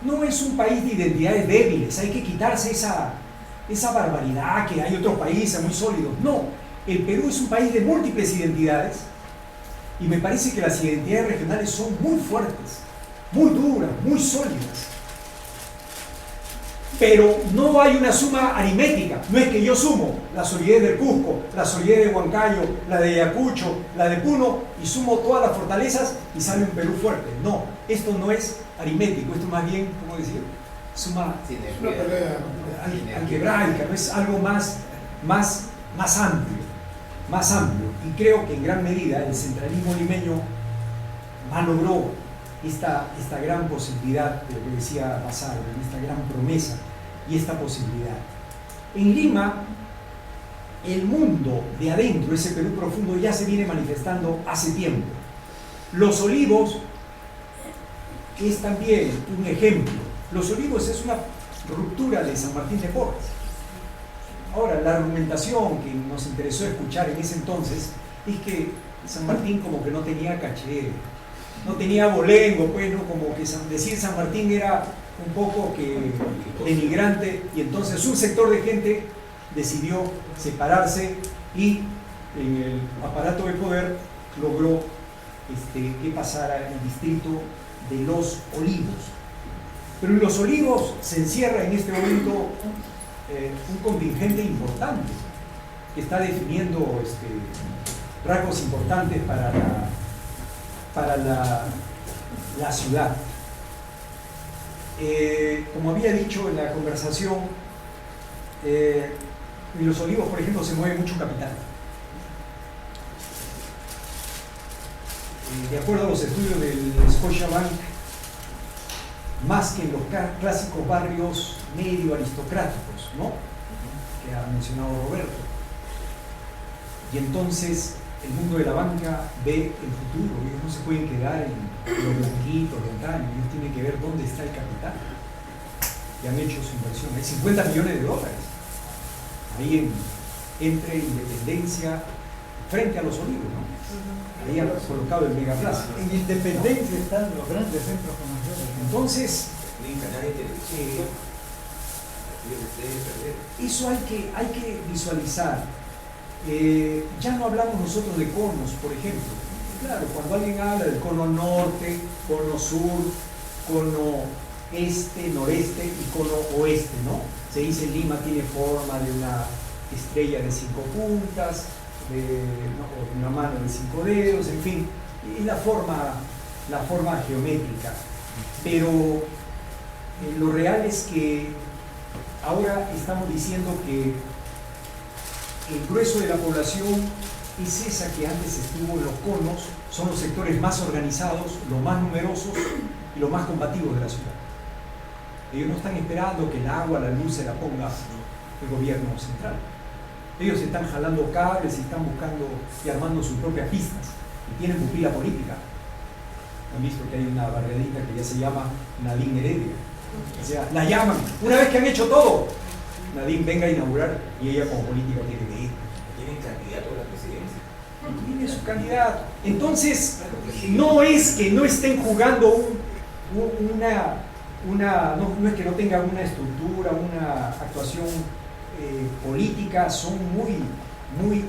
no es un país de identidades débiles, hay que quitarse esa barbaridad que hay otros países muy sólidos. No, el Perú es un país de múltiples identidades, y me parece que las identidades regionales son muy fuertes, muy duras, muy sólidas. Pero no hay una suma aritmética. No es que yo sumo la solidez del Cusco, la solidez de Huancayo, la de Ayacucho, la de Puno, y sumo todas las fortalezas y sale un Perú fuerte. No, esto no es aritmético, esto más bien, ¿cómo decir? Suma algebraica, no es algo más amplio. Y creo que en gran medida el centralismo limeño malogró esta gran posibilidad de lo que decía Basardo, esta gran promesa y esta posibilidad. En Lima, el mundo de adentro, ese Perú profundo, ya se viene manifestando hace tiempo. Los Olivos es también un ejemplo. Los Olivos es una ruptura de San Martín de Porres. Ahora, la argumentación que nos interesó escuchar en ese entonces es que San Martín como que no tenía caché, no tenía abolengo, pues, ¿no? Como que decir San Martín era un poco que denigrante, y entonces un sector de gente decidió separarse y en el aparato de poder logró que pasara el distrito de Los Olivos. Pero en Los Olivos se encierra en este momento un contingente importante que está definiendo rasgos importantes para la ciudad. Como había dicho en la conversación, en Los Olivos, por ejemplo, se mueve mucho capital. De acuerdo a los estudios del Scotiabank, más que en los clásicos barrios medio aristocráticos, ¿no? Que ha mencionado Roberto. Y entonces el mundo de la banca ve el futuro. Ellos no se pueden quedar en los blanquitos, los antaños. Ellos tienen que ver dónde está el capital. Y han hecho su inversión. Hay 50 millones de dólares ahí entre Independencia, frente a Los Olivos, ¿no? Ahí han colocado el Megaplaza. En Independencia están los grandes centros comerciales. Entonces, eso hay que visualizar. Ya no hablamos nosotros de conos, por ejemplo. Claro, cuando alguien habla del cono norte, cono sur, cono este, noreste y cono oeste, ¿no? Se dice Lima tiene forma de una estrella de 5 puntas, de una mano de 5 dedos, en fin, y la forma geométrica. Pero lo real es que ahora estamos diciendo que el grueso de la población es esa que antes estuvo en los conos, son los sectores más organizados, los más numerosos y los más combativos de la ciudad. Ellos no están esperando que el agua, la luz se la ponga el gobierno central. Ellos están jalando cables y están buscando y armando sus propias pistas y tienen pupila política. Han visto que hay una barriadita que ya se llama Nadine Heredia. O sea, la llaman, una vez que han hecho todo, Nadine venga a inaugurar y ella como política tiene que ir. ¿Tienen candidato a la presidencia? Tiene su candidato. Entonces, no es que no estén jugando no es que no tengan una estructura, una actuación política, son muy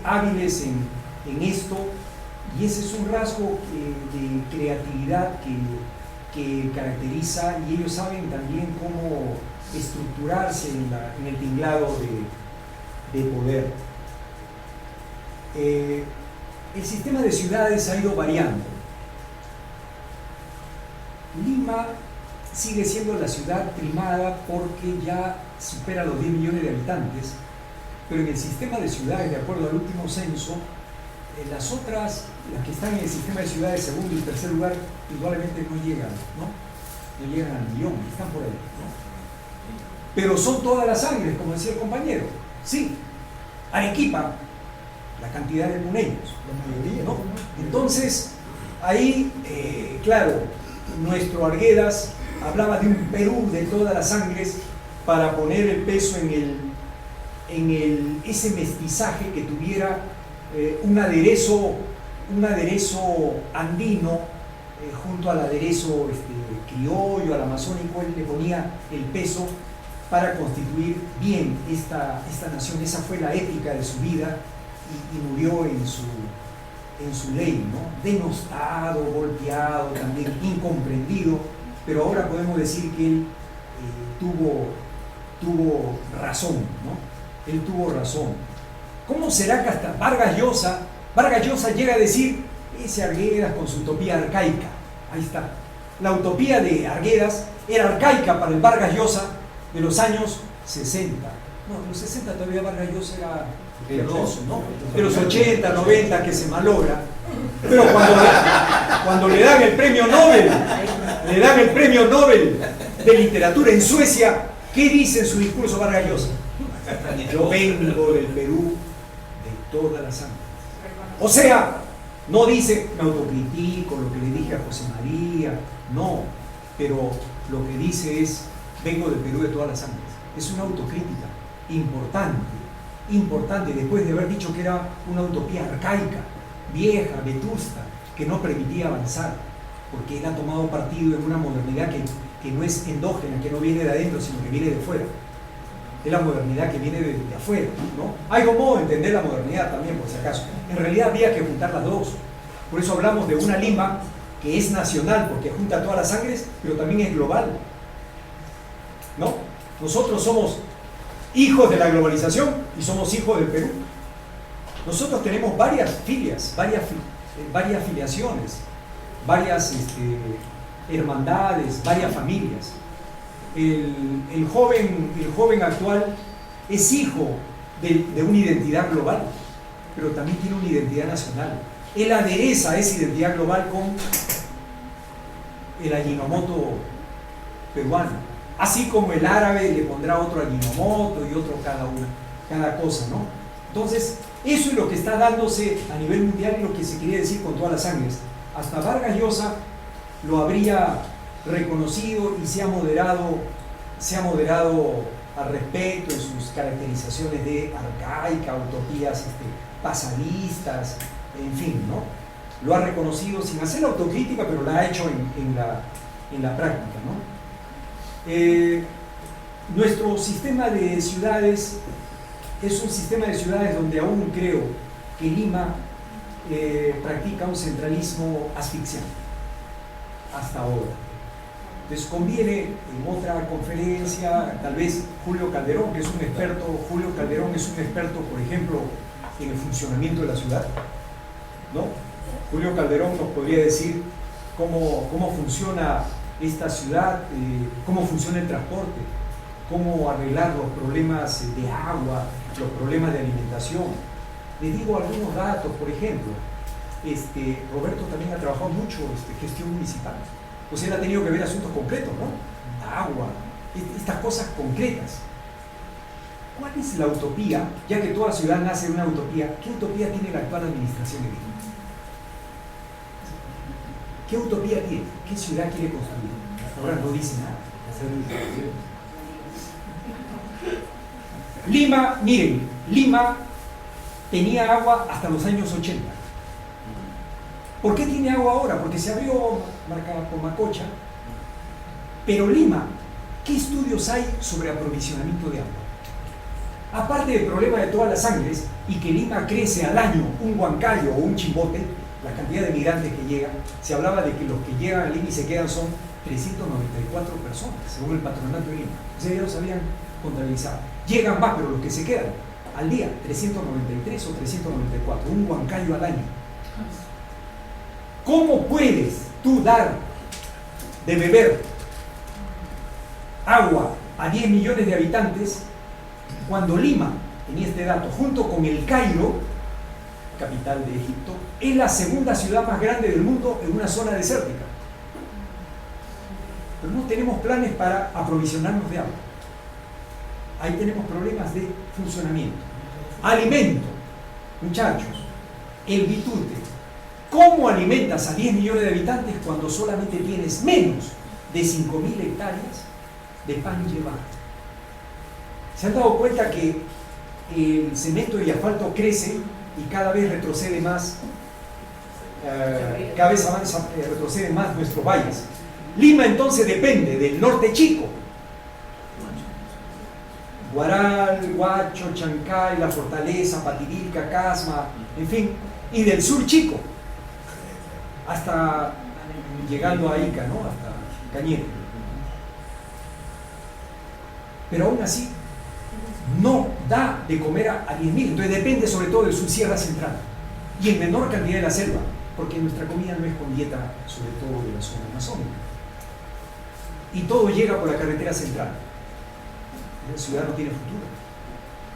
hábiles en esto, y ese es un rasgo de creatividad que caracteriza, y ellos saben también cómo estructurarse en el tinglado de poder. El sistema de ciudades ha ido variando. Lima sigue siendo la ciudad primada porque ya supera los 10 millones de habitantes, pero en el sistema de ciudades, de acuerdo al último censo, las otras, las que están en el sistema de ciudades segundo y tercer lugar, indudablemente no llegan, ¿no? No llegan al millón, están por ahí, ¿no? Pero son todas las sangres, como decía el compañero. Sí, Arequipa, la cantidad de puneños, la mayoría, ¿no? Entonces, ahí, claro, nuestro Arguedas hablaba de un Perú de todas las sangres para poner el peso en ese mestizaje que tuviera un aderezo andino junto al aderezo criollo, al amazónico. Él le ponía el peso para constituir bien esta nación. Esa fue la ética de su vida y murió en su ley, ¿no? Denostado, golpeado, también incomprendido, pero ahora podemos decir que él tuvo razón, ¿no? Él tuvo razón. ¿Cómo será que hasta Vargas Llosa llega a decir ese Arguedas con su utopía arcaica? Ahí está. La utopía de Arguedas era arcaica para el Vargas Llosa de los años 60. No, en los 60 todavía Vargas Llosa era hermoso, ¿no? De los 80, 90 que se malogra. Pero cuando le dan el premio Nobel de literatura en Suecia, ¿qué dice en su discurso Vargas Llosa? Yo vengo del Perú de todas las sangres. O sea, no dice, me autocritico, lo que le dije a José María, no, pero lo que dice es, vengo del Perú de todas las sangres. Es una autocrítica importante, después de haber dicho que era una utopía arcaica, vieja, vetusta, que no permitía avanzar, porque él ha tomado partido en una modernidad que no es endógena, que no viene de adentro, sino que viene de fuera. Es la modernidad que viene de afuera, ¿no? Hay un modo de entender la modernidad también, por si acaso. En realidad habría que juntar las dos. Por eso hablamos de una Lima que es nacional, porque junta todas las sangres, pero también es global, ¿no? Nosotros somos hijos de la globalización y somos hijos del Perú. Nosotros tenemos varias filias, varias filiaciones, varias hermandades, varias familias. El joven actual es hijo de una identidad global, pero también tiene una identidad nacional. Él adereza esa identidad global con el Ajinomoto peruano. Así como el árabe le pondrá otro Ajinomoto y otro cada cosa, ¿no? Entonces, eso es lo que está dándose a nivel mundial y lo que se quería decir con todas las sangres. Hasta Vargas Llosa lo habría reconocido y se ha moderado al respecto en sus caracterizaciones de arcaica, utopías pasadistas, en fin, ¿no? Lo ha reconocido sin hacer la autocrítica, pero la ha hecho en la práctica, ¿no? Nuestro sistema de ciudades es un sistema de ciudades donde aún creo que Lima practica un centralismo asfixiante, hasta ahora. Entonces conviene en otra conferencia, tal vez Julio Calderón, que es un experto, por ejemplo, en el funcionamiento de la ciudad, ¿no? Julio Calderón nos podría decir cómo funciona esta ciudad, cómo funciona el transporte, cómo arreglar los problemas de agua, los problemas de alimentación. Les digo algunos datos, por ejemplo, Roberto también ha trabajado mucho gestión municipal, pues él ha tenido que ver asuntos concretos, ¿no? Agua, estas cosas concretas. ¿Cuál es la utopía? Ya que toda ciudad nace de una utopía, ¿qué utopía tiene la actual administración de Lima? ¿Qué utopía tiene? ¿Qué ciudad quiere construir? Hasta ahora no dice nada. Lima, miren, Lima tenía agua hasta los años 80. ¿Por qué tiene agua ahora? Porque se abrió Macocha. Pero Lima, ¿qué estudios hay sobre aprovisionamiento de agua? Aparte del problema de todas las sangres y que Lima crece al año un Huancayo o un Chimbote, la cantidad de migrantes que llegan, se hablaba de que los que llegan a Lima y se quedan son 394 personas, según el patronato de Lima. O sea, ya los habían contabilizado. Llegan más, pero los que se quedan al día, 393 o 394, un Huancayo al año. ¿Cómo puedes tú dar de beber agua a 10 millones de habitantes cuando Lima, tenía este dato, junto con el Cairo, capital de Egipto, es la segunda ciudad más grande del mundo en una zona desértica? Pero no tenemos planes para aprovisionarnos de agua. Ahí tenemos problemas de funcionamiento. Alimento, muchachos, el bitute. ¿Cómo alimentas a 10 millones de habitantes cuando solamente tienes menos de 5.000 hectáreas de pan llevado? ¿Se han dado cuenta que el cemento y asfalto crece y cada vez retrocede más, retrocede más nuestros valles? Lima entonces depende del norte chico, Guaral, Huacho, Chancay, La Fortaleza, Pativilca, Casma, en fin, y del sur chico, hasta llegando a Ica, ¿no? Hasta Cañete. Pero aún así no da de comer a 10.000, entonces depende sobre todo del subsierra central y en menor cantidad de la selva, porque nuestra comida no es con dieta, sobre todo de la zona amazónica, y todo llega por la carretera central. La ciudad no tiene futuro.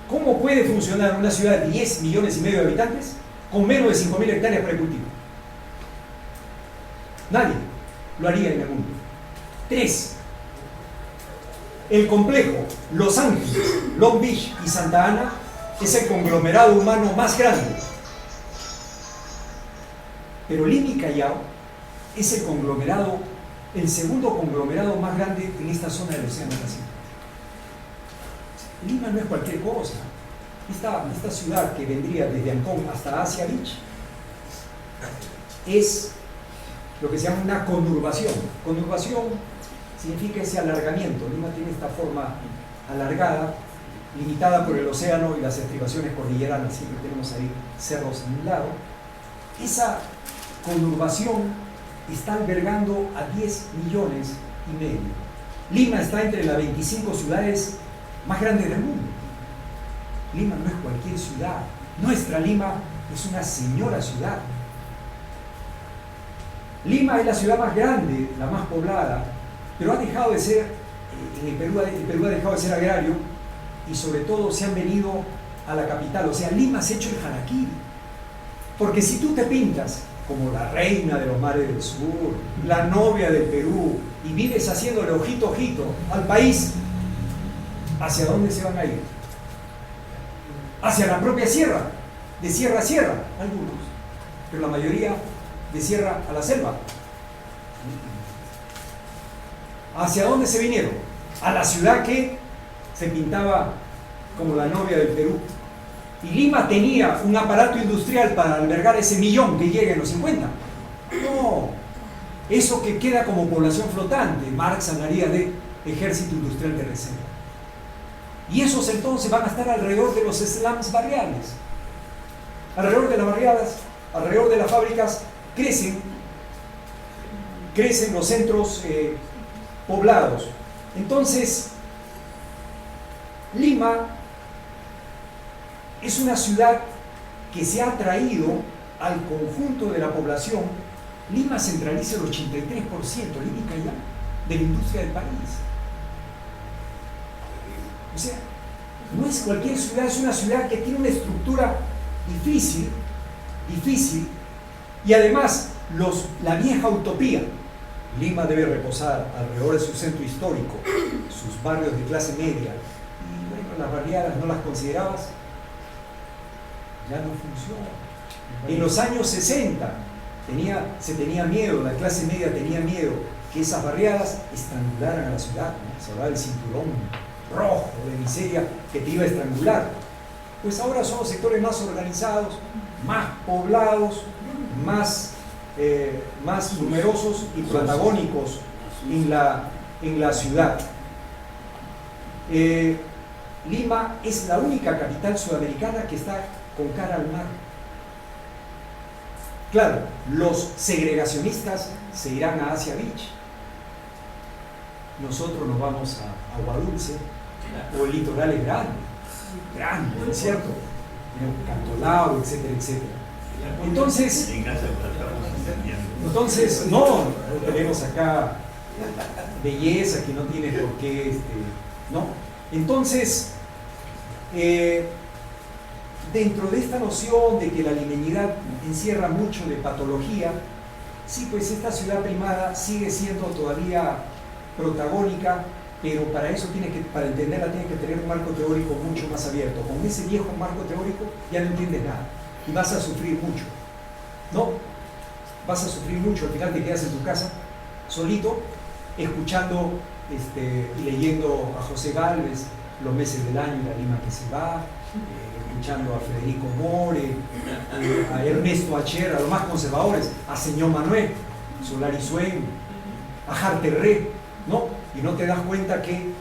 ¿Cómo puede funcionar una ciudad de 10 millones y medio de habitantes con menos de 5.000 hectáreas para el cultivo? Nadie lo haría en el mundo. 3. El complejo Los Ángeles, Long Beach y Santa Ana es el conglomerado humano más grande. Pero Lima y Callao es el segundo conglomerado más grande en esta zona del Océano Pacífico. Lima no es cualquier cosa. Esta ciudad que vendría desde Ancón hasta Asia Beach es lo que se llama una conurbación. Conurbación significa ese alargamiento. Lima tiene esta forma alargada, limitada por el océano y las estribaciones cordilleranas. Siempre tenemos ahí cerros en un lado. Esa conurbación está albergando a 10 millones y medio. Lima está entre las 25 ciudades más grandes del mundo. Lima no es cualquier ciudad. Nuestra Lima es una señora ciudad. Lima es la ciudad más grande, la más poblada, pero ha dejado de ser, en el Perú ha dejado de ser agrario y sobre todo se han venido a la capital. O sea, Lima se ha hecho el harakiri. Porque si tú te pintas como la reina de los mares del sur, la novia del Perú, y vives haciéndole ojito al país, ¿hacia dónde se van a ir? Hacia la propia sierra, de sierra a sierra, algunos, pero la mayoría de sierra a la selva. ¿Hacia dónde se vinieron? A la ciudad que se pintaba como la novia del Perú. Y Lima tenía un aparato industrial para albergar ese millón que llega en los 50. No, eso que queda como población flotante, Marx hablaría de ejército industrial de reserva. Y esos entonces van a estar alrededor de los slums barriales. Alrededor de las barriadas, alrededor de las fábricas, crecen los centros poblados. Entonces, Lima es una ciudad que se ha atraído al conjunto de la población. Lima centraliza el 83%, lírica ya, de la industria del país. O sea, no es cualquier ciudad, es una ciudad que tiene una estructura difícil, y además la vieja utopía. Lima debe reposar alrededor de su centro histórico, sus barrios de clase media, y bueno, las barriadas no las considerabas, ya no funciona. En los años 60 se tenía miedo, la clase media tenía miedo que esas barriadas estrangularan a la ciudad, ¿no? Se hablaba del cinturón rojo de miseria que te iba a estrangular. Pues ahora son los sectores más organizados, más poblados, más numerosos y protagónicos en la ciudad. Lima es la única capital sudamericana que está con cara al mar. Claro, los segregacionistas se irán a Asia Beach. Nosotros nos vamos a Agua Dulce, o el litoral es grande, ¿no es cierto? Cantolao, etcétera, etcétera. Entonces, no tenemos acá belleza que no tiene por qué, ¿no? Entonces, dentro de esta noción de que la limeñidad encierra mucho de patología, sí, pues esta ciudad primada sigue siendo todavía protagónica, pero para eso para entenderla tiene que tener un marco teórico mucho más abierto. Con ese viejo marco teórico ya no entiendes nada y vas a sufrir mucho, ¿no? Vas a sufrir mucho, al final te quedas en tu casa solito, escuchando y leyendo a José Gálvez, Los meses del año y la Lima que se va, escuchando a Federico More, a Ernesto Acher, a los más conservadores, a Señor Manuel, Solari Suen, a Jarterré, ¿no? Y no te das cuenta que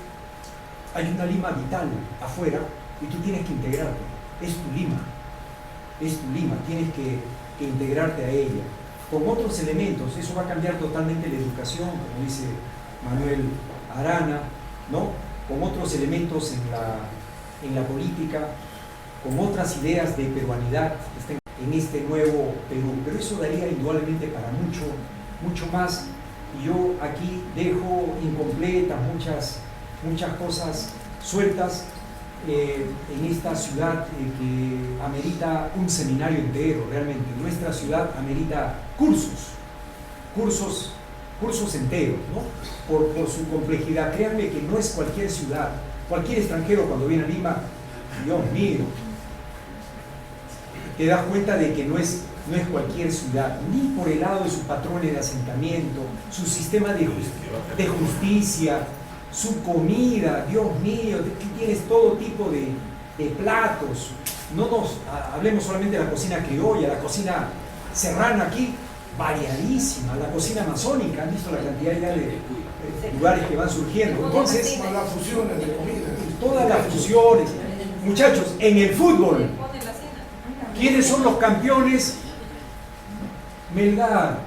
hay una Lima vital afuera y tú tienes que integrarte. Es tu Lima, tienes que integrarte a ella. Con otros elementos, eso va a cambiar totalmente la educación, como dice Manuel Arana, ¿no? Con otros elementos en la política, con otras ideas de peruanidad que estén en este nuevo Perú. Pero eso daría indudablemente para mucho más. Y yo aquí dejo incompletas muchas cosas sueltas en esta ciudad que amerita un seminario entero, realmente. Nuestra ciudad amerita cursos enteros, ¿no? Por su complejidad. Créanme que no es cualquier ciudad. Cualquier extranjero cuando viene a Lima, Dios mío, te das cuenta de que no es cualquier ciudad, ni por el lado de sus patrones de asentamiento, su sistema de justicia, su comida. Dios mío, tienes todo tipo de platos. No hablemos solamente de la cocina criolla, la cocina serrana aquí, variadísima, la cocina amazónica. Han visto la cantidad ya de lugares que van surgiendo. Entonces, las fusiones de comida. Todas las fusiones. Muchachos, en el fútbol, ¿quiénes son los campeones? Melgar.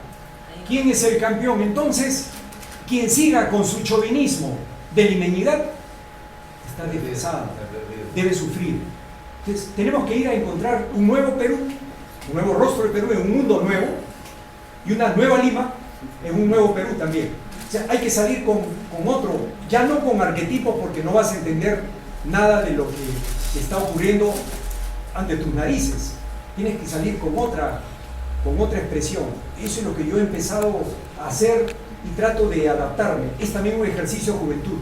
¿Quién es el campeón? Entonces, quien siga con su chauvinismo de limeñidad está desfasado, debe sufrir. Entonces, tenemos que ir a encontrar un nuevo Perú, un nuevo rostro de Perú en un mundo nuevo y una nueva Lima en un nuevo Perú también. O sea, hay que salir con otro, ya no con arquetipos, porque no vas a entender nada de lo que está ocurriendo ante tus narices. Tienes que salir con otra con otra expresión. Eso es lo que yo he empezado a hacer y trato de adaptarme. Es también un ejercicio de juventud.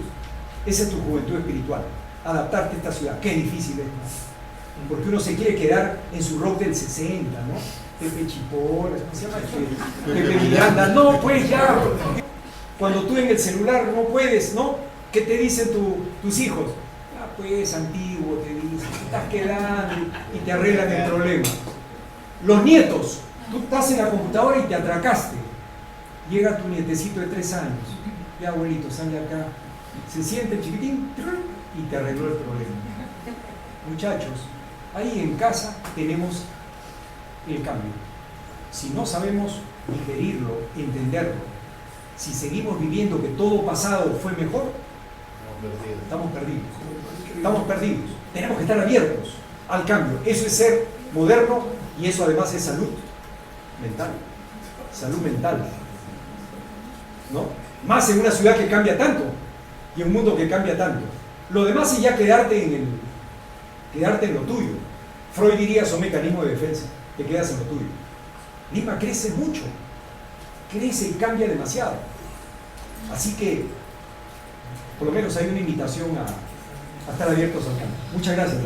Esa es tu juventud espiritual. Adaptarte a esta ciudad. Qué difícil es, ¿no? Porque uno se quiere quedar en su rock del 60, ¿no? Pepe Chipola, ¿cómo se llama? Pepe Miranda. No, pues ya. Cuando tú en el celular no puedes, ¿no? ¿Qué te dicen tus hijos? Ah, pues antiguo, te dicen, te estás quedando y te arreglan el problema. Los nietos, tú estás en la computadora y te atracaste. Llega tu nietecito de 3 años. Ya, abuelito, sale acá. Se siente el chiquitín y te arregló el problema. Muchachos, ahí en casa tenemos el cambio. Si no sabemos digerirlo, entenderlo, si seguimos viviendo que todo pasado fue mejor, estamos perdidos. Estamos perdidos. Tenemos que estar abiertos al cambio. Eso es ser moderno y eso además es salud mental. Salud mental. ¿No? Más en una ciudad que cambia tanto y un mundo que cambia tanto. Lo demás es ya quedarte en lo tuyo. Freud diría, son mecanismos de defensa. Te quedas en lo tuyo. Lima crece mucho. Crece y cambia demasiado. Así que, por lo menos hay una invitación a estar abiertos al cambio. Muchas gracias.